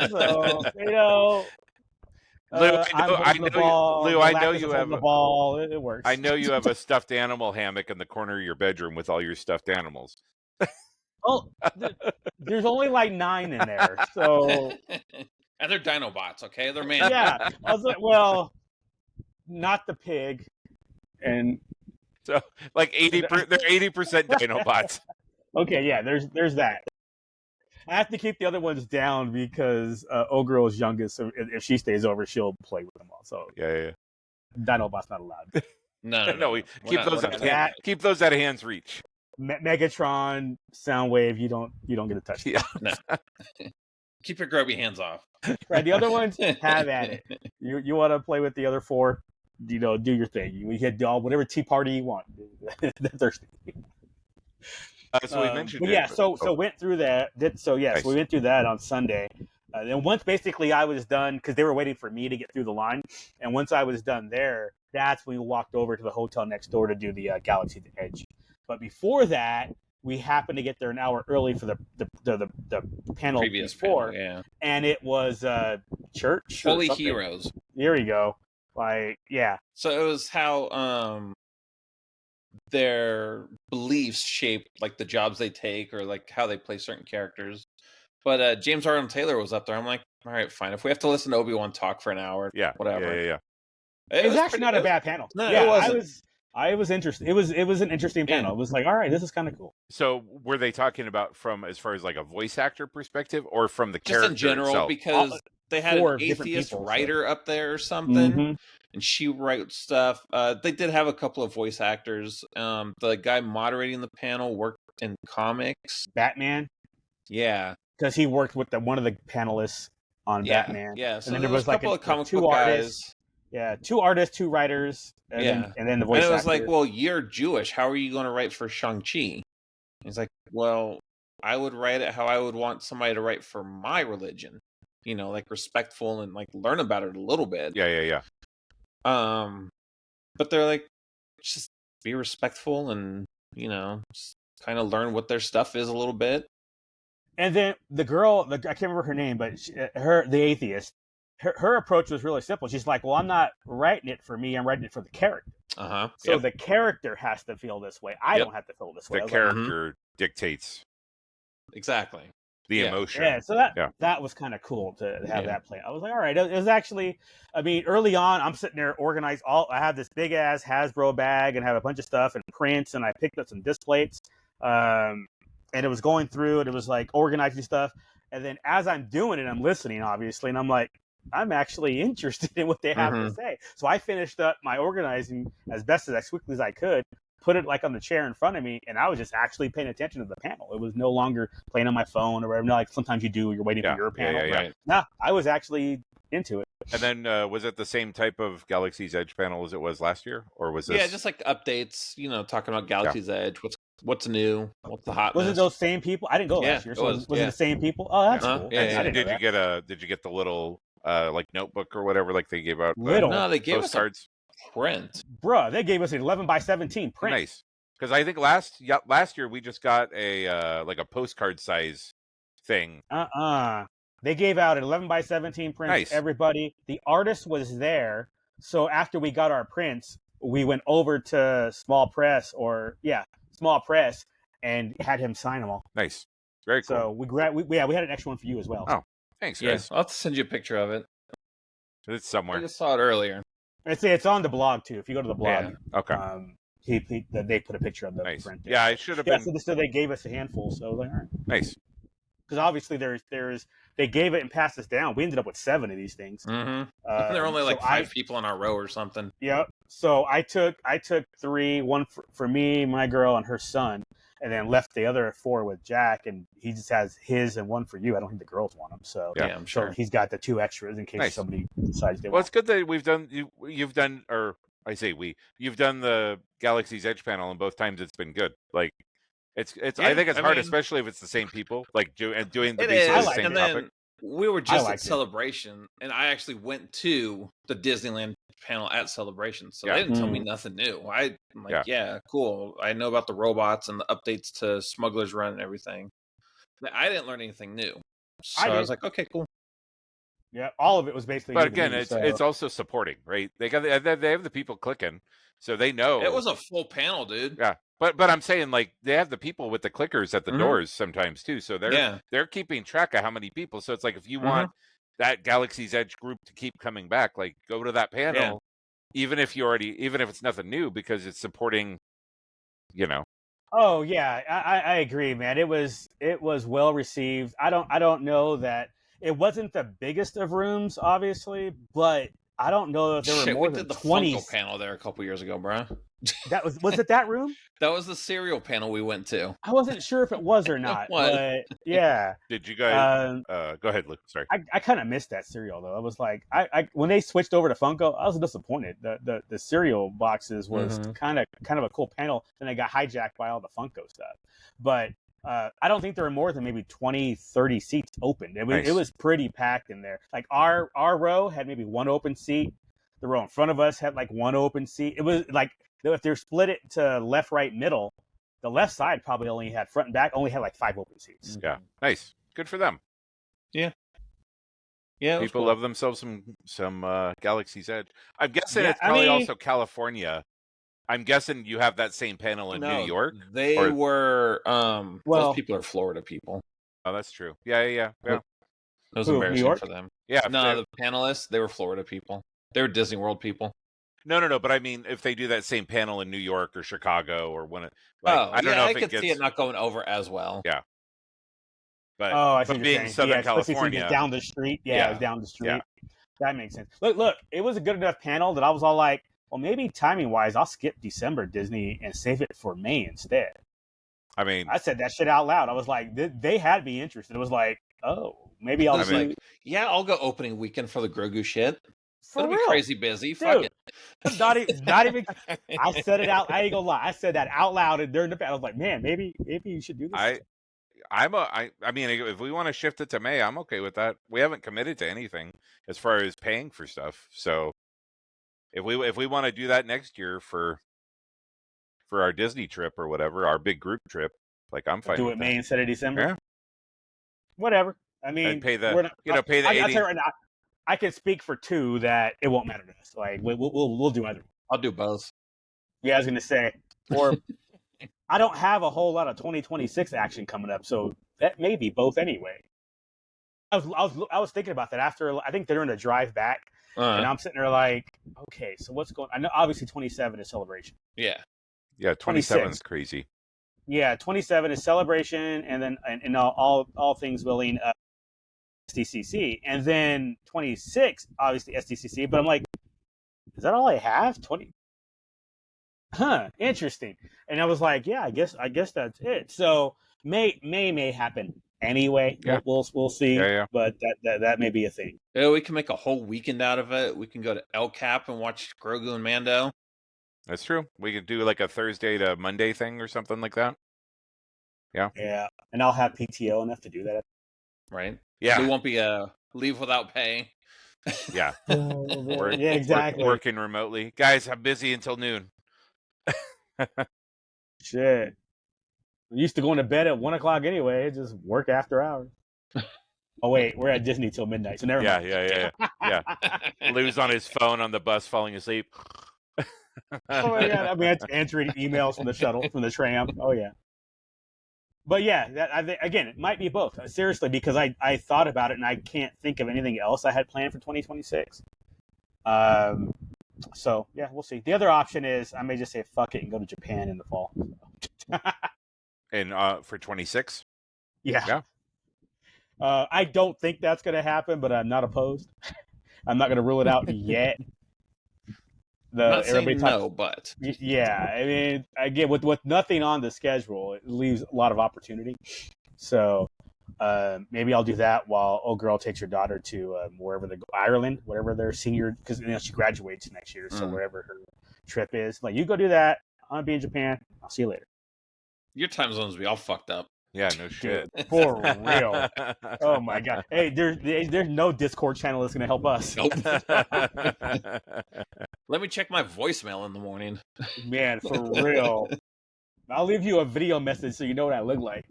Lou, I know Galactus you have the ball. It works. I know you have a stuffed animal hammock in the corner of your bedroom with all your stuffed animals. Oh, there's only like 9 in there, so and they're Dinobots, okay? They're man. Yeah, I was like, well, not the pig, and so like 80%, they're 80% Dinobots. Okay, yeah, there's that. I have to keep the other ones down because Ogre's youngest, so if she stays over, she'll play with them all. So yeah. Dinobot's not allowed. No. Keep those at hand's reach. Megatron, Soundwave, you don't get to touch them. Yeah. No. Keep your grubby hands off. Right, the other ones, have at it. You want to play with the other 4, do your thing. We hit whatever tea party you want. They're thirsty. So we mentioned but yeah, so went through that. So we went through that on Sunday. Then once basically I was done, because they were waiting for me to get through the line, and once I was done there, that's when we walked over to the hotel next door to do the Galaxy's Edge. But before that, we happened to get there an hour early for the panel previous before, panel, yeah. And it was church. Holy Heroes. There you go. Like, yeah. So it was how their beliefs shape like the jobs they take or like how they play certain characters. But James Arnold Taylor was up there. I'm like, all right, fine. If we have to listen to Obi-Wan talk for an hour, whatever. Yeah. It was actually not a bad panel. No, yeah, it wasn't. I was interested. It was an interesting panel. It was like, all right, this is kind of cool. So were they talking about from as far as like a voice actor perspective or from the character just in general itself? Because they had an atheist people, writer up there or something, and she writes stuff. They did have a couple of voice actors. The guy moderating the panel worked in comics. Batman. Yeah, because he worked with one of the panelists on Batman. Yeah, so and then there was a couple of comic book guys. Yeah, 2 artists, 2 writers, and then the voice actor. And it was like, well, you're Jewish. How are you going to write for Shang-Chi? He's like, well, I would write it how I would want somebody to write for my religion. Like respectful and like learn about it a little bit. Yeah. But they're like, just be respectful and, just kind of learn what their stuff is a little bit. And then the girl, I can't remember her name, but the atheist, her approach was really simple. She's like, well, I'm not writing it for me. I'm writing it for the character. So the character has to feel this way. I don't have to feel this way. The character dictates. Exactly. The emotion. Yeah, so that was kind of cool to have that play. I was like, all right. It was actually, early on, I'm sitting there organized. I have this big ass Hasbro bag and have a bunch of stuff and prints, and I picked up some disc plates. And it was going through, and it was like organizing stuff. And then as I'm doing it, I'm listening, obviously, and I'm like, I'm actually interested in what they have to say. So I finished up my organizing as quickly as I could, put it like on the chair in front of me, and I was just actually paying attention to the panel. It was no longer playing on my phone or whatever. Like sometimes you do, you're waiting for your panel. Right. No, I was actually into it. And then was it the same type of Galaxy's Edge panel as it was last year, or was this? Yeah, just like updates. Talking about Galaxy's Edge. What's new? What's the hotness? Was it those same people? I didn't go last year. So was it the same people? Oh, that's cool. Did you get the little like notebook or whatever like they gave out? No, they gave us cards. Print, bruh. They gave us an 11x17 print. Nice, because I think last year we just got a like a postcard size thing. They gave out an 11x17 print. Nice. To everybody. The artist was there, so after we got our prints, we went over to Small Press and had him sign them all. Nice, very cool. So we had an extra one for you as well. Oh, thanks, guys. I'll have to send you a picture of it. It's somewhere. I just saw it earlier. It's on the blog too. If you go to the blog, okay. They put a picture of the print. Yeah, I should have been. So they gave us a handful. So like, all right, nice. Because obviously they gave it and passed us down. We ended up with 7 of these things. There were only like 5 people in our row or something. Yep. So I took 3, one for me, my girl, and her son. and then left the other 4 with Jack, and he just has his and one for you. I don't think the girls want them, so Yeah, I'm sure. So he's got the 2 extras in case Nice. somebody decides they Well, want. it's good that you've done, or I say you've done the Galaxy's Edge panel, and both times it's been good. Like it's I think it's hard, especially if it's the same people, like doing the It basically is. the same And topic. then we were just at liked it. Celebration, and I actually went to the Disneyland panel at Celebration, so Yeah. they didn't tell me nothing new. I'm like, yeah, cool. I know about the robots and the updates to Smuggler's Run and everything. But I didn't learn anything new, so I was like, okay, cool. Yeah, all of it was basically. But again, it's also supporting, right? They have the people clicking, so they know it was a full panel, dude. Yeah, but I'm saying, like, they have the people with the clickers at the doors sometimes too, so they're keeping track of how many people. So it's like, if you want that Galaxy's Edge group to keep coming back, like, go to that panel, even if it's nothing new, because it's supporting, you know. Oh yeah, I agree, man. It was well received. I don't know that it wasn't the biggest of rooms, obviously, but I don't know if there were more than 20. We did the Funko panel there a couple years ago, bro. That was it that room? That was the cereal panel we went to. I wasn't sure if it was or not, but yeah. Did you guys? Go ahead, Luke. Sorry. I kind of missed that cereal though. I was like, I when they switched over to Funko, I was disappointed. The cereal boxes was kind of a cool panel, and they got hijacked by all the Funko stuff. But I don't think there were more than maybe 20, 30 seats open. It was pretty packed in there. Like our row had maybe 1 open seat. The row in front of us had like 1 open seat. It was like, if they're split it to left, right, middle, the left side probably only had front and back, only had like 5 open seats. Yeah, nice, good for them. Yeah. People love themselves some Galaxy's Edge. I'm guessing it's probably also California. I'm guessing you have that same panel in New York. They were those people are Florida people. Oh, that's true. Yeah. That was embarrassing for them. Yeah. No, the panelists, they were Florida people. They were Disney World people. No. But I mean, if they do that same panel in New York or Chicago or when I don't know if I could see it not going over as well. Yeah. But, I see but being Southern California, down the street, it was down the street. Yeah. That makes sense. Look, it was a good enough panel that I was all like, well, maybe timing wise, I'll skip December Disney and save it for May instead. I mean, I said that shit out loud. I was like, they had me interested. It was like, oh, maybe I'll. I'll go opening weekend for the Grogu shit. It'll be crazy busy. Dude, fuck it. Not even. I said it out. I ain't gonna lie. I said that out loud and during the panel. I was like, man, maybe you should do this. I mean, if we want to shift it to May, I'm okay with that. We haven't committed to anything as far as paying for stuff. So if we want to do that next year for our Disney trip or whatever, our big group trip, like, I'm fine. Do it May instead of December. Yeah. Whatever. I mean, and pay the pay the 80. I'll tell you right now, I can speak for 2 that it won't matter to us. Like we'll do either. I'll do both. Yeah, I was gonna say, or I don't have a whole lot of 2026 action coming up, so that may be both anyway. I was thinking about that after I think they're in a drive back, and I'm sitting there like, okay, so what's going? I know obviously 27 is Celebration. Yeah. 27 is crazy. Yeah, 27 is Celebration, and then and all things willing, SDCC, and then 26 obviously SDCC. But I'm like, is that all I have? 20. Interesting. And I was like, yeah, I guess that's it. So May happen anyway. Yeah. We'll see. Yeah. But that may be a thing. Yeah, we can make a whole weekend out of it. We can go to El Cap and watch Grogu and Mando. That's true. We could do like a Thursday to Monday thing or something like that. Yeah. Yeah, and I'll have PTO enough to do that. Right. Yeah. We won't be leave without pay. Yeah. Yeah, exactly. Working remotely, guys. I'm busy until noon. Shit. I'm used to going to bed at 1 o'clock anyway. Just work after hours. Oh wait, we're at Disney till midnight, so never mind. Yeah. Lou's on his phone on the bus, falling asleep. Oh my god! I mean, answering emails from the shuttle, from the tram. Oh yeah. But yeah, again, it might be both. Seriously, because I thought about it and I can't think of anything else I had planned for 2026. So yeah, we'll see. The other option is I may just say fuck it and go to Japan in the fall. And for 26. Yeah. I don't think that's going to happen, but I'm not opposed. I'm not going to rule it out yet. Not everybody saying talks. no, but Yeah, I mean, again, with nothing on the schedule, it leaves a lot of opportunity. So maybe I'll do that while old girl takes her daughter to wherever they go, Ireland, whatever their senior, because she graduates next year. So wherever her trip is, like, you go do that. I'm gonna be in Japan. I'll see you later. your time zones be all fucked up. Yeah, no shit. Dude, for real. Oh my god. Hey, there's no Discord channel that's gonna help us. Nope. Let me check my voicemail in the morning. Man, for real. I'll leave you a video message so you know what I look like.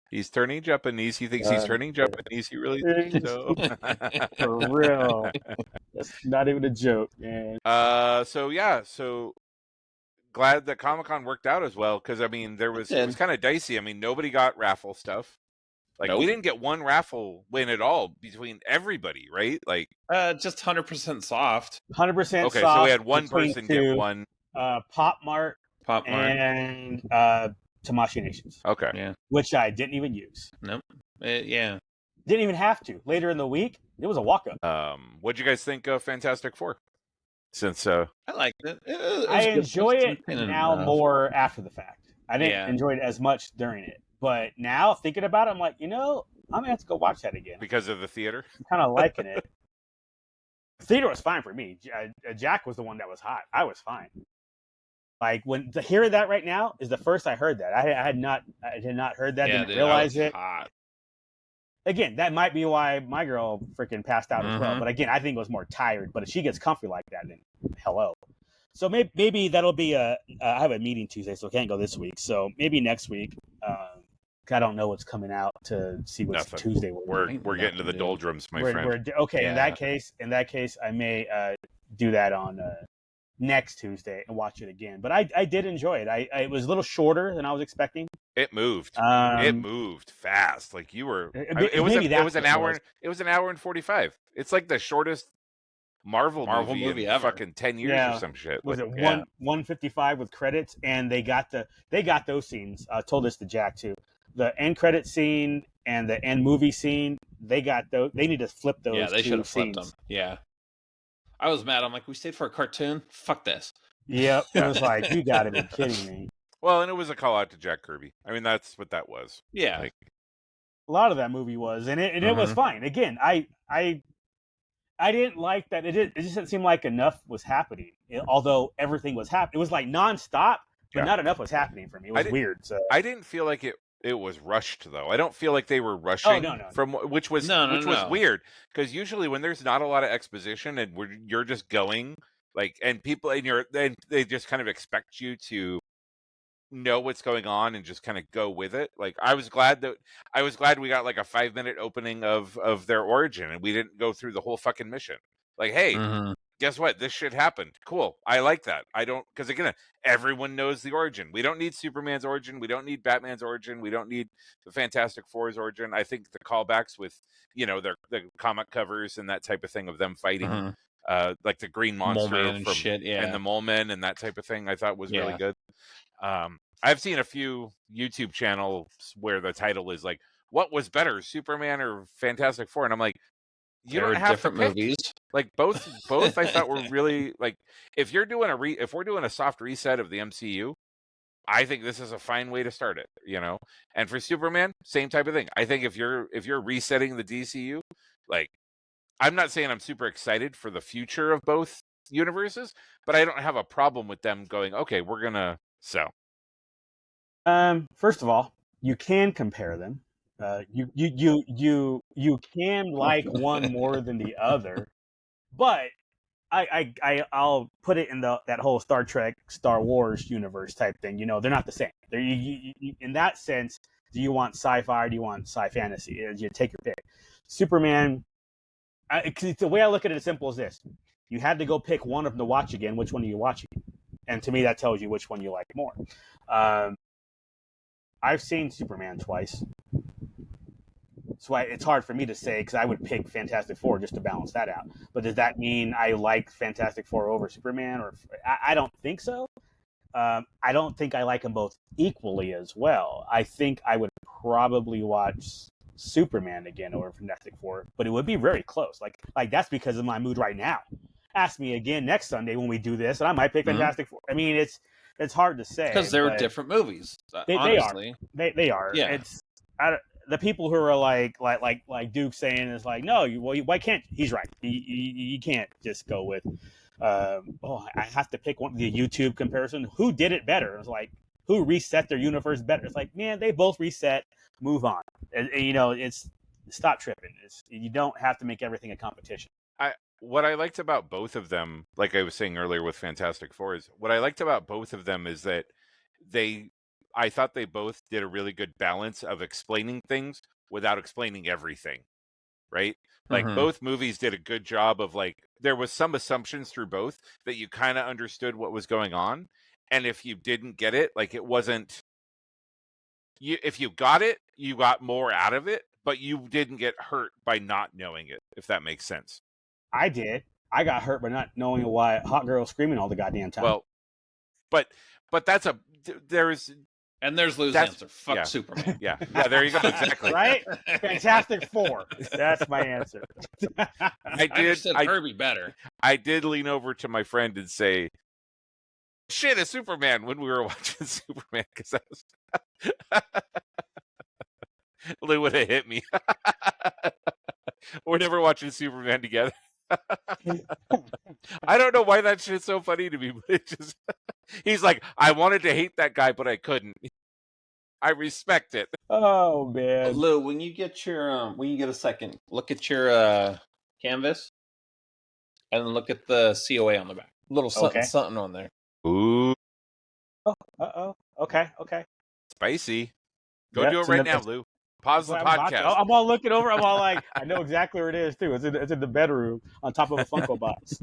He's turning Japanese. He thinks he's turning Japanese. He really thinks so. For real. That's not even a joke, man. So glad that Comic-Con worked out as well, because I mean it was kind of dicey. I mean, nobody got raffle stuff. Like, we didn't get one raffle win at all between everybody, right? Like, just 100% soft. 100% soft. Okay, so we had one person get one. Pop Mart and Tamashii Nations. Okay. Yeah. Which I didn't even use. Nope. Yeah. Didn't even have to. Later in the week, it was a walk-up. What'd you guys think of Fantastic Four? Since I liked it. I enjoy it now more after the fact. I didn't enjoy it as much during it. But now, thinking about it, I'm like, I'm going to have to go watch that again. Because of the theater? I'm kind of liking it. The theater was fine for me. Jack was the one that was hot. I was fine. Like, hearing that right now is the first I heard that. I had not heard that. Didn't realize it. Hot. Again, that might be why my girl freaking passed out as well. But again, I think it was more tired. But if she gets comfy like that, then hello. So maybe that'll be I have a meeting Tuesday, so I can't go this week. So maybe next week. I don't know what's coming out to see what's Tuesday. We're getting to the doldrums, my friend. Okay, in that case, I may do that on next Tuesday and watch it again. But I did enjoy it. It was a little shorter than I was expecting. It moved. It moved fast. Like you were. It was an hour. It was an hour and 45. It's like the shortest Marvel movie in ever. Fucking 10 years or some shit. Was it 155 with credits? And they got those scenes. I told this to Jack too. The end credit scene and the end movie scene. They got those. They need to flip those. Yeah, they should have flipped them. Yeah. I was mad. I'm like, we stayed for a cartoon? Fuck this. Yep. It was like, you got to be kidding me. Well, and it was a call out to Jack Kirby. I mean, that's what that was. Yeah. Like, a lot of that movie was, and it was fine. Again, I didn't like that. It just didn't seem like enough was happening. Although everything was happening, it was like nonstop, but not enough was happening for me. It was weird. So I didn't feel like it was rushed though. I don't feel like they were rushing from which was weird, because usually when there's not a lot of exposition and you're just going like, and people and they just kind of expect you to know what's going on and just kind of go with it. Like I was glad we got like a 5-minute opening of their origin and we didn't go through the whole fucking mission. Like, hey, guess what? This shit happened. Cool. I like that. Because again, everyone knows the origin. We don't need Superman's origin. We don't need Batman's origin. We don't need the Fantastic Four's origin. I think the callbacks with, the comic covers and that type of thing of them fighting, like the Green Monster and shit, and the Mole Men and that type of thing, I thought was really good. I've seen a few YouTube channels where the title is like, what was better, Superman or Fantastic Four? And I'm like, you don't have different to pick. Movies. Like both I thought were really, like, if you're doing if we're doing a soft reset of the MCU, I think this is a fine way to start it, And for Superman, same type of thing. I think if you're resetting the DCU, like, I'm not saying I'm super excited for the future of both universes, but I don't have a problem with them going, okay, we're gonna sell. First of all, you can compare them. You can like one more than the other, but I'll put it in that whole Star Trek, Star Wars universe type thing. They're not the same. In that sense, do you want sci-fi or do you want sci-fantasy? You take your pick. Superman. The way I look at it, as simple as this: you had to go pick one of them to watch again. Which one are you watching? And to me, that tells you which one you like more. I've seen Superman twice. So it's hard for me to say because I would pick Fantastic Four just to balance that out. But does that mean I like Fantastic Four over Superman? Or I don't think so. I don't think I like them both equally as well. I think I would probably watch Superman again over Fantastic Four, but it would be very close. Like that's because of my mood right now. ask me again next Sunday when we do this, and I might pick Fantastic Four. I mean, it's hard to say because they were different movies. Honestly, they are. Yeah. It's the people who are like Duke saying is like, no, why can't? He's right. You can't just go with. I have to pick the YouTube comparison. Who did it better? It's like, who reset their universe better? It's like, man, they both reset. Move on. And it's stop tripping. You don't have to make everything a competition. What I liked about both of them, like I was saying earlier with Fantastic Four, is what I liked about both of them is that I thought they both did a really good balance of explaining things without explaining everything, right? Like both movies did a good job of like, there was some assumptions through both that you kind of understood what was going on. And if you didn't get it, like it wasn't, if you got it, you got more out of it, but you didn't get hurt by not knowing it, if that makes sense. I did. I got hurt by not knowing why hot girl screaming all the goddamn time. Well, but there's Lou's answer. Fuck Superman. Yeah, there you go. Exactly. Right? Fantastic Four. That's my answer. I understood Herbie better. I did lean over to my friend and say, shit, a Superman, when we were watching Superman, because Lou would have hit me. We're never watching Superman together. I don't know why that shit's so funny to me, but it just he's like, I wanted to hate that guy, but I couldn't. I respect it. Oh man. Lou, when you get a second, look at your canvas and then look at the COA on the back. Little something on there. Ooh. Oh, okay. Spicy. Go do it right now, Lou. Pause the podcast. I'm all looking over. I'm all like, I know exactly where it is too. It's in the bedroom on top of a Funko box.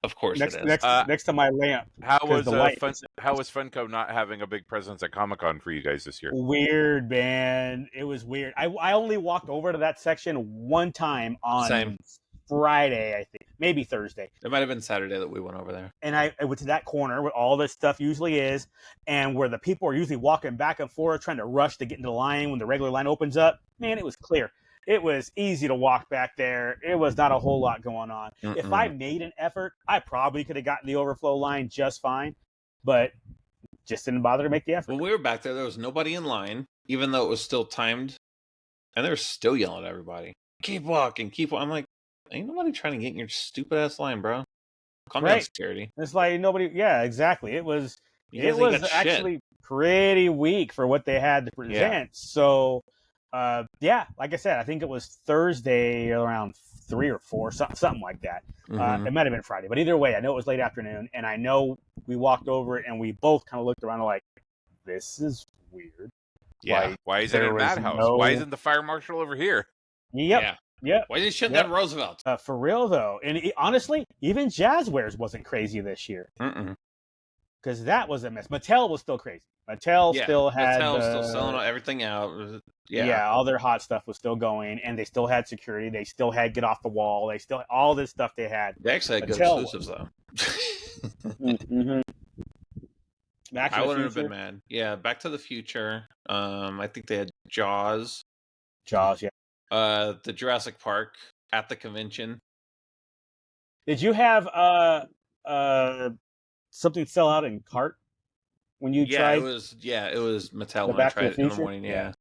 Of course it is. Next to my lamp. How was Funko not having a big presence at Comic-Con for you guys this year? Weird, man. It was weird. I only walked over to that section one time on Friday, I think. Maybe Thursday. It might have been Saturday that we went over there. And I went to that corner where all this stuff usually is, and where the people are usually walking back and forth trying to rush to get into the line when the regular line opens up. Man, it was clear. It was easy to walk back there. It was not a whole lot going on. If I made an effort, I probably could have gotten the overflow line just fine, but just didn't bother to make the effort. When we were back there was nobody in line, even though it was still timed, and they were still yelling at everybody. Keep walking, keep walking. I'm like, ain't nobody trying to get in your stupid ass line, bro. Calm down, security. It's like nobody. Yeah, exactly. It was actually pretty weak for what they had to present. Yeah. So, like I said, I think it was Thursday around 3 or 4, something like that. It might have been Friday, but either way, I know it was late afternoon, and I know we walked over it, and we both kind of looked around like, this is weird. Yeah. Like, why is it in Madhouse? Why isn't the fire marshal over here? Yep. Yeah. Yeah. Why did you shouldn't have Roosevelt? For real though, and honestly, even Jazzwares wasn't crazy this year. Because that was a mess. Mattel was still crazy. Mattel still selling everything out. Yeah, all their hot stuff was still going, and they still had security. They still had get off the wall. They still all this stuff they had. They actually had good exclusives though. I wouldn't have been mad. Yeah, Back to the Future. I think they had Jaws. Jaws, yeah. The Jurassic Park at the convention. Did you have something sell out in cart when you tried? It was Mattel when I tried it in the morning. Yeah.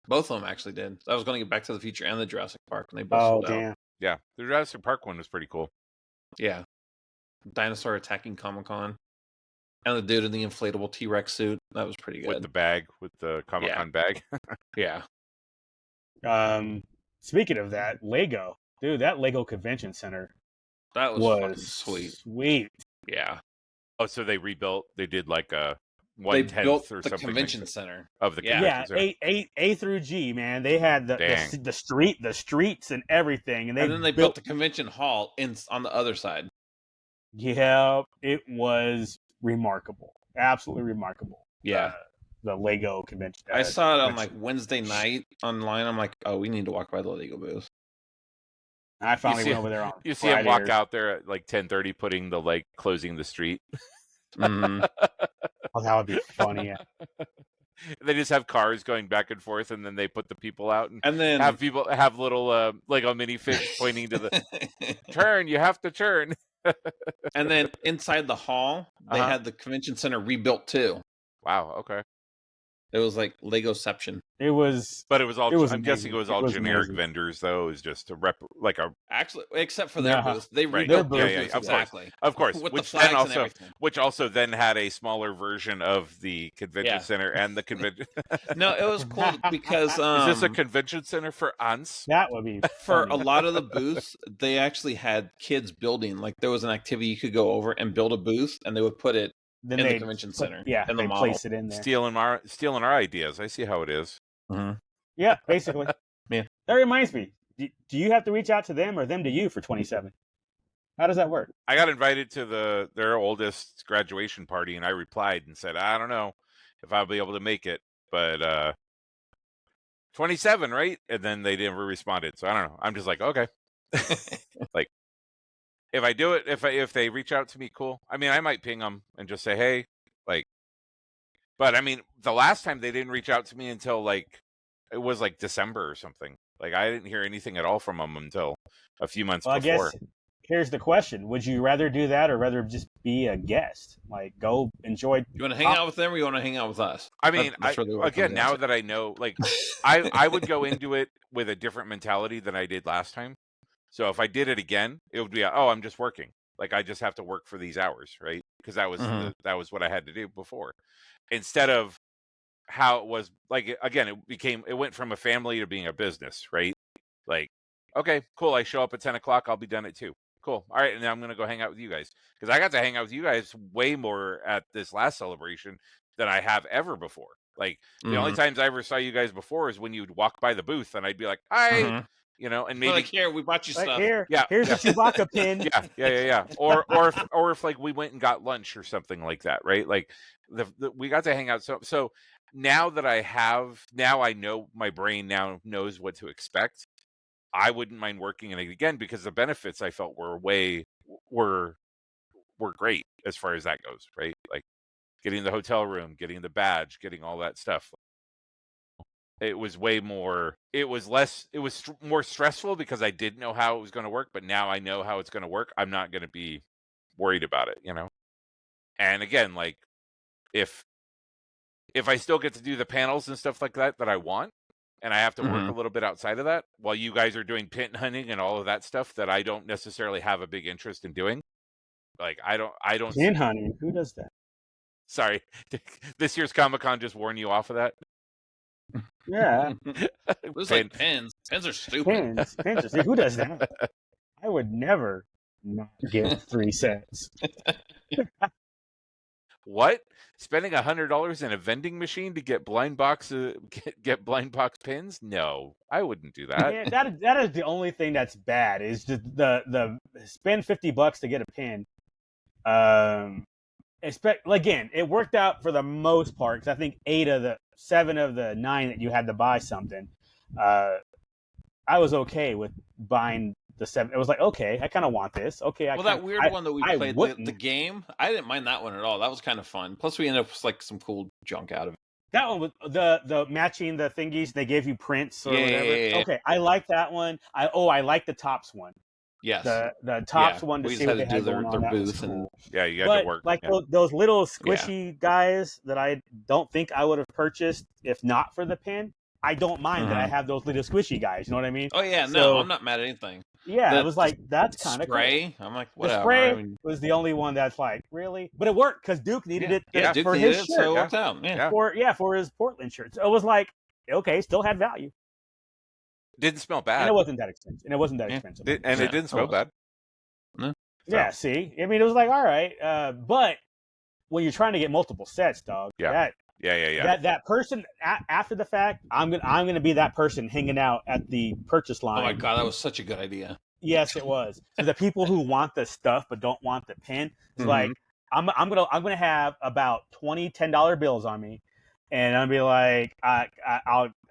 Both of them actually did. I was going to get Back to the Future and the Jurassic Park, and they both sold out. Yeah, the Jurassic Park one was pretty cool. Yeah, dinosaur attacking Comic-Con, and the dude in the inflatable T-Rex suit. That was pretty good. With the bag, with the Comic-Con bag. Yeah. Speaking of that, Lego, dude, that Lego Convention Center, that was sweet. Sweet. Yeah. Oh, so they rebuilt. They did like a 1/10 or something. The convention center of the convention center. A through G, man. They had the streets and everything, and then they built the convention hall on the other side. Yeah, it was remarkable. Absolutely remarkable. Yeah. The Lego convention. I saw it on like Wednesday night online. I'm like, oh, we need to walk by the Lego booth. I finally went over there on You see him walk out there at like 10:30 putting the closing the street. Oh, that would be funny. They just have cars going back and forth, and then they put the people out and then have little Lego minifigs pointing to the turn. You have to turn. and then inside the hall, they had the convention center rebuilt too. Wow. Okay. It was like Legoception. It was, but it was all. I'm amazing. guessing it was all generic amazing. vendors, though. It was just Actually, except for their booth, they right. rebuilt their their booth, booth exactly. Of course, with which the flags then also, and everything. which also then had a smaller version of the convention center and the convention. No, it was cool because is this a convention center for ants? That would be for funny. a lot of the booths. They actually had kids building. Like there was an activity you could go over and build a booth, and they would put it then in they the convention center. Yeah, and they the model. place it in there. Stealing our ideas. I see how it is. Mm-hmm. Yeah, basically. Yeah. That reminds me. Do you have to reach out to them or them to you for 27? How does that work? I got invited to their oldest graduation party, and I replied and said, I don't know if I'll be able to make it, but 27, right? And then they never responded, so I don't know. I'm just like, okay. Like, if I do it, if they reach out to me, cool. I mean, I might ping them and just say, hey, like. But I mean, the last time they didn't reach out to me until like it was like December or something. Like I didn't hear anything at all from them until a few months before. I guess here's the question: would you rather do that or rather just be a guest? Like, go enjoy. You want to hang out with them, or you want to hang out with us? I mean, again, now that I know, like, I would go into it with a different mentality than I did last time. So if I did it again, it would be, oh, I'm just working. Like I just have to work for these hours, right? Because that was that was what I had to do before. Instead of how it was, like, again, it went from a family to being a business, right? Like, okay, cool. I show up at 10 o'clock. I'll be done at 2. Cool. All right. And then I'm going to go hang out with you guys. Because I got to hang out with you guys way more at this last celebration than I have ever before. Like, the only times I ever saw you guys before is when you'd walk by the booth and I'd be like, hi, you know, and maybe. Like, here, we bought you stuff. Here, here's a Chewbacca pin. Yeah. Or if like we went and got lunch or something like that, right? Like, we got to hang out. So now that I know my brain now knows what to expect. I wouldn't mind working in it again because the benefits I felt were great as far as that goes, right? Like getting the hotel room, getting the badge, getting all that stuff. It was way more. It was more stressful because I didn't know how it was going to work, but now I know how it's going to work. I'm not going to be worried about it, you know. And again, like if I still get to do the panels and stuff like that I want, and I have to work a little bit outside of that while you guys are doing pin hunting and all of that stuff that I don't necessarily have a big interest in doing. Like I don't pin hunting. Who does that? Sorry, this year's Comic-Con just warned you off of that. Yeah, it was like pins. Pins are stupid. Pins. Who does that? I would never not get 3 sets. What? Spending $100 in a vending machine to get blind box pins? No, I wouldn't do that. Yeah, that is the only thing that's bad is just the spend $50 to get a pin. Again, it worked out for the most part because I think 7 of the 9 that you had to buy something. I was okay with buying the 7. It was like, okay, I kind of want this. Okay, that weird one that we played, the game, I didn't mind that one at all. That was kind of fun. Plus, we ended up with like some cool junk out of it. That one was the matching the thingies. They gave you prints or whatever. Yeah. Okay, I like that one. I like the Tops one. Yes, the Tops one to see what they had going on. Their booth cool. and you got to work. Like those little squishy guys that I don't think I would have purchased if not for the pin. I don't mind that I have those little squishy guys. You know what I mean? Oh yeah, no, I'm not mad at anything. Yeah, it was like that's kind of spray. Cool. I'm like, whatever. The spray was the only one that's like, really, but it worked because Duke needed it. Duke for needed his it, shirt. so it worked out. For his Portland shirt. So it was like, okay, still had value. Didn't smell bad, and it wasn't that expensive. It didn't smell bad. No. Yeah, see, I mean, it was like, all right, but when you're trying to get multiple sets, dog, that person after the fact, I'm gonna be that person hanging out at the purchase line. Oh my god, that was such a good idea. Yes, it was. So the people who want the stuff but don't want the pin, it's like I'm gonna have about $10 bills on me, and I'm gonna be like,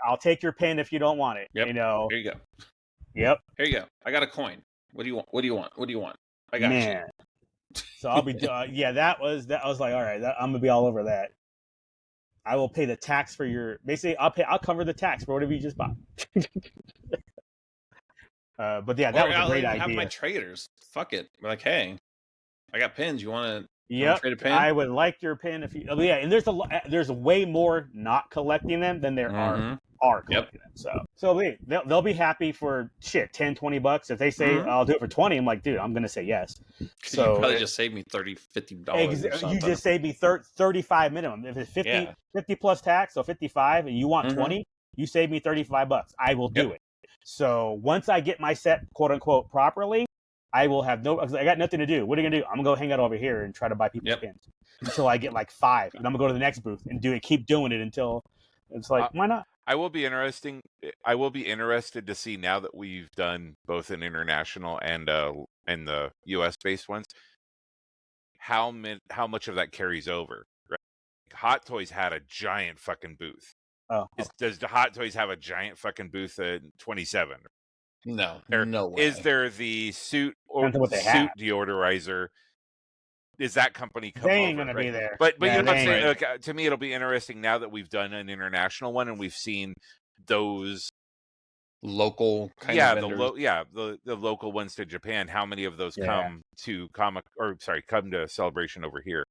I'll take your pin if you don't want it. Yep. You know. Here you go. Yep. Here you go. I got a coin. What do you want? What do you want? I got you. So I'll be. That was like, all right. I'm gonna be all over that. I will pay the tax for your. Basically, I'll cover the tax for whatever you just bought. But yeah, that was a great idea. Have my traders. Fuck it. We're like, hey, I got pins. You want to Yep, trade a pin? I would like your pin if you. Oh, yeah, and there's way more not collecting them than there are collecting them. So they'll be happy for shit $10-$20 if they say I'll do it for 20. I'm like, dude, I'm gonna say yes. So you probably just saved me $30-$50. You just saved me 35 minimum. If it's 50 plus tax, so 55, and you want 20, you save me $35. I will do it. So once I get my set, quote unquote, properly, I will have I got nothing to do. What are you gonna do? I'm gonna go hang out over here and try to buy people's pins until I get like 5, and I'm gonna go to the next booth and keep doing it until it's like, why not? I will be interested to see, now that we've done both an international and the US based ones, how much of that carries over. Right? Hot Toys had a giant fucking booth. Does the Hot Toys have a giant fucking booth at 27? No, no way. Is there the suit deodorizer? Is that company come They ain't over, gonna right? be there. But you know what I'm saying? Okay, to me, it'll be interesting now that we've done an international one and we've seen those local kind of vendors. The local ones to Japan. How many of those come to come to Celebration over here?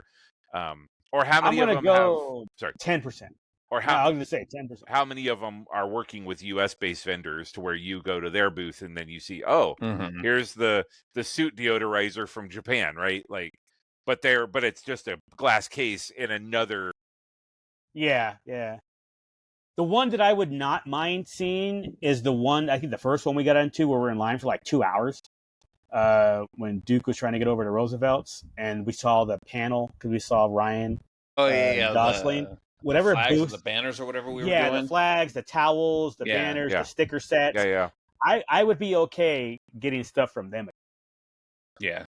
Or how many of them have 10%? Or I was going to say 10%. How many of them are working with U.S.-based vendors to where you go to their booth and then you see, here's the suit deodorizer from Japan, right? Like, but it's just a glass case in another. Yeah. The one that I would not mind seeing is the one, I think the first one we got into where we're in line for like 2 hours. When Duke was trying to get over to Roosevelt's, and we saw the panel because we saw Ryan Gosling. Whatever the flags, booth, the banners or whatever we were doing. Yeah, the flags, the towels, the banners, the sticker sets. Yeah. I would be okay getting stuff from them. Yeah.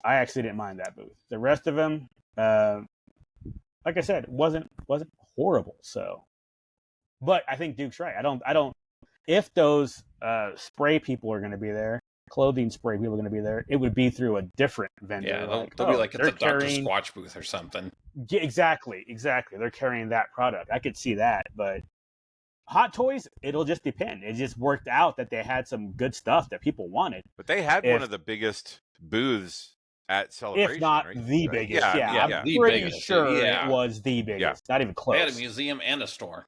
I actually didn't mind that booth. The rest of them, like I said, wasn't horrible. So, but I think Duke's right. I don't. If those spray people are going to be there, clothing spray people are going to be there, it would be through a different vendor. Yeah, they'll be like at the Dr. Squatch booth or something. Yeah, exactly. They're carrying that product. I could see that, but Hot Toys, it'll just depend. It just worked out that they had some good stuff that people wanted. But they had one of the biggest booths at Celebration, if not right? the biggest. I'm pretty sure it was the biggest. Not even close. They had a museum and a store.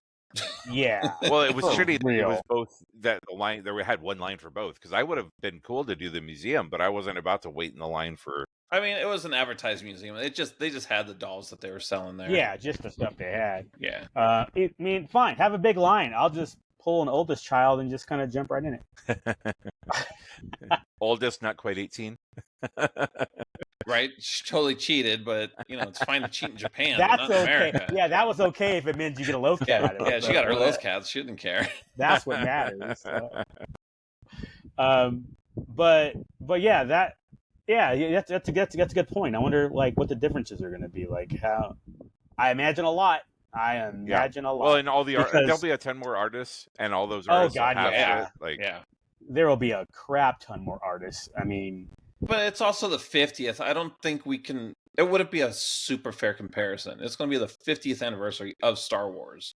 Yeah. Well, it was shitty. It was both that the line. There we had one line for both because I would have been cool to do the museum, but I wasn't about to wait in the line for. I mean, it was an advertised museum. They just had the dolls that they were selling there. Yeah, just the stuff they had. Yeah. I mean, fine. Have a big line. I'll just pull an oldest child and just kind of jump right in it. Oldest, not quite 18. Right? She totally cheated, but it's fine to cheat in Japan. That's but not in okay. America. Yeah, that was okay if it meant you get a loaf cat out of it. Yeah, she got her loaf cats. She didn't care. That's what matters. But yeah, that's a good point. I wonder what the differences are going to be. Like how I imagine a lot. Well, and all there'll be a ton more artists, and all those artists. Oh God, there will be a crap ton more artists. I mean, but it's also the 50th. I don't think we can. It wouldn't be a super fair comparison. It's going to be the 50th anniversary of Star Wars.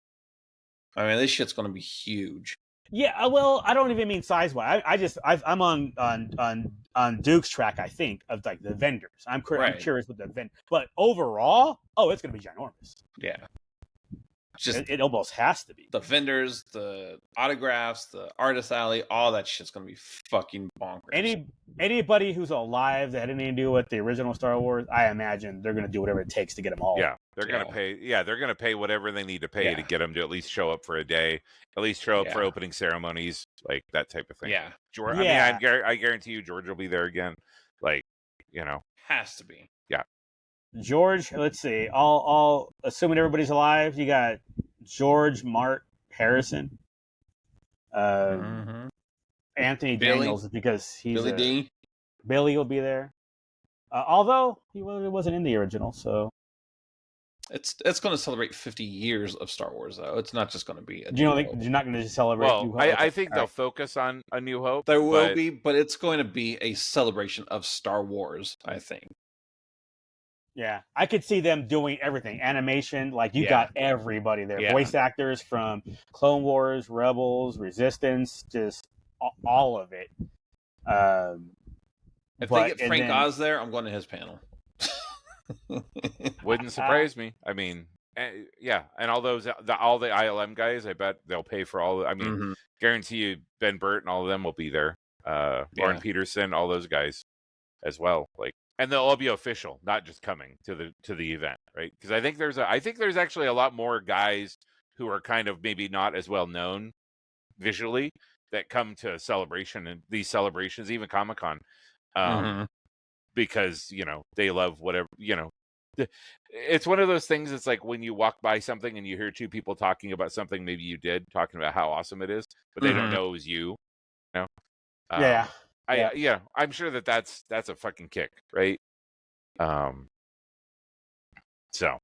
I mean, this shit's going to be huge. Yeah, well, I don't even mean size wise. I'm on Duke's track. I think of like the vendors. I'm curious with the vendor, but overall, it's going to be ginormous. Yeah, it almost has to be. The vendors, the autographs, the artist alley, all that shit's going to be fucking bonkers. Anybody who's alive that had anything to do with the original Star Wars, I imagine they're going to do whatever it takes to get them all. Yeah, they're going to pay. Yeah, they're going to pay whatever they need to pay to get them to at least show up for a day, at least show up for opening ceremonies, like that type of thing. Yeah, George. I mean, I guarantee you, George will be there again. Like, has to be. Yeah, George. Let's see. I'll assuming everybody's alive. You got George, Mark, Harrison, Anthony Daniels, because he's Billy D. Billy will be there. Although he wasn't in the original, so it's going to celebrate 50 years of Star Wars, though. It's not just going to be. You're not going to celebrate. Well, New Hope? I think they'll focus on A New Hope. There will be, but it's going to be a celebration of Star Wars, I think. Yeah, I could see them doing everything. Animation, like you got everybody there. Yeah. Voice actors from Clone Wars, Rebels, Resistance, just all of it. If they get Frank Oz there, I'm going to his panel. Wouldn't surprise me. I mean, yeah, and all the ILM guys, I bet they'll pay for all. I mean, guarantee you, Ben Burt and all of them will be there. Lauren Peterson, all those guys as well. Like, and they'll all be official, not just coming to the event, right? Because I think there's actually a lot more guys who are kind of maybe not as well known visually that come to Celebration and these celebrations, even Comic-Con, because they love whatever. It's one of those things. It's like when you walk by something and you hear two people talking about something maybe you did, talking about how awesome it is, but they don't know it was you. Yeah. I'm sure that's a fucking kick, right? So,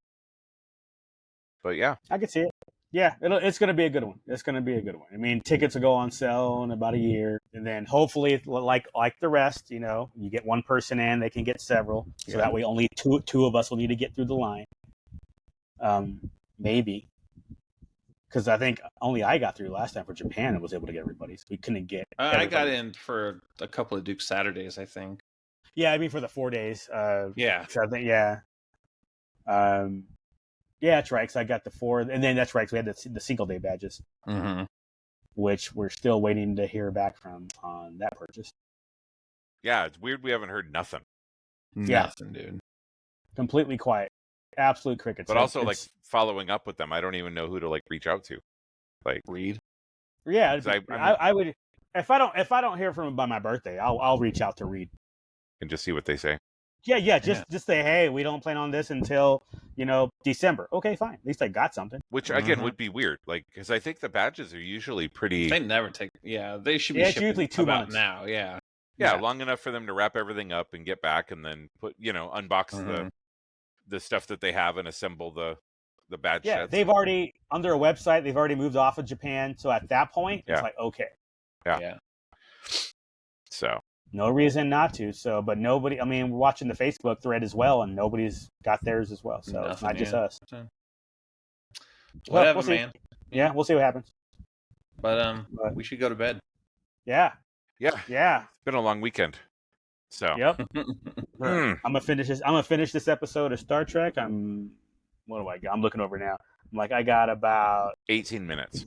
but yeah, I could see it. Yeah, it's going to be a good one. It's going to be a good one. I mean, tickets will go on sale in about a year, and then hopefully, like the rest, you get one person in, they can get several, so that way only two of us will need to get through the line. Maybe. Because I think only I got through last time for Japan and was able to get everybody. So we couldn't get everybody. I got in for a couple of Duke Saturdays, I think. Yeah, I mean for the 4 days. Yeah. So I think, yeah. Yeah, that's right. Because I got the 4, and then that's right. Because we had the single day badges, which we're still waiting to hear back from on that purchase. Yeah, it's weird. We haven't heard nothing. Nothing, dude. Completely quiet. Absolute crickets. But also, like, following up with them, I don't even know who to reach out to. Like, Reed. Yeah, I would. If I don't hear from them by my birthday, I'll reach out to Reed and just see what they say. Yeah. Just say, hey, we don't plan on this until December. Okay, fine. At least I got something. Which again would be weird, because I think the badges are usually pretty. They never take. Yeah, they should be. It's usually 2 months now. Yeah, long enough for them to wrap everything up and get back, and then unbox the stuff that they have and assemble the badge sets. Yeah, they've already, on their website, they've already moved off of Japan. So at that point, it's like, okay. Yeah. So. No reason not to. So, but nobody, I mean, we're watching the Facebook thread as well, and nobody's got theirs as well. So it's not just us. Whatever, we'll see. man. Yeah, we'll see what happens. But we should go to bed. Yeah. Yeah. It's been a long weekend. So. Yep. I'm gonna finish this episode of Star Trek. What do I got? I'm looking over now. I'm like, I got about 18 minutes.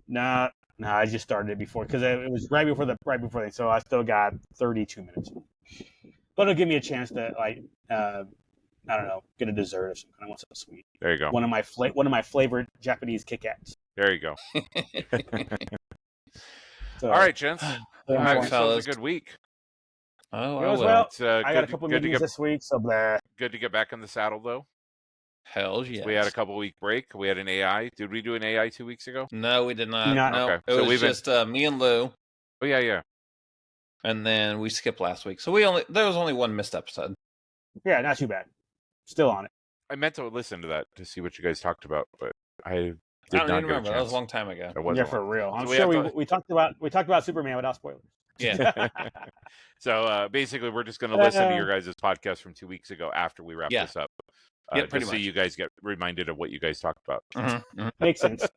No, I just started it before because it was right before the. So I still got 32 minutes. But it'll give me a chance to I don't know, get a dessert or something. I want something sweet. There you go. One of my flavored Japanese Kit Kats. There you go. So, all right, gents. Have yourselves a good week. Oh, well. I got a couple meetings this week, so blah. Good to get back in the saddle, though. Hell yes. We had a couple-week break. We had an AI. Did we do an AI 2 weeks ago? No, we did not. No, okay. It was just me and Lou. Oh yeah. And then we skipped last week, so there was only one missed episode. Yeah, not too bad. Still on it. I meant to listen to that to see what you guys talked about, but I don't even remember. That was a long time ago. Yeah, for real. I'm sure we talked about Superman without spoilers. Yeah. So basically, we're just going to listen to your guys' podcast from 2 weeks ago after we wrap this up. Pretty much. So you guys get reminded of what you guys talked about. Makes sense.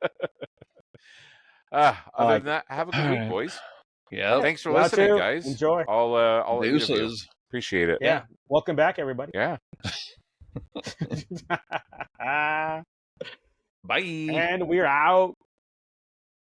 Other than that, have a good week, boys. Yeah. Thanks for listening, guys. Enjoy. All Deuces. Appreciate it. Yeah. Welcome back, everybody. Yeah. Bye. And we're out.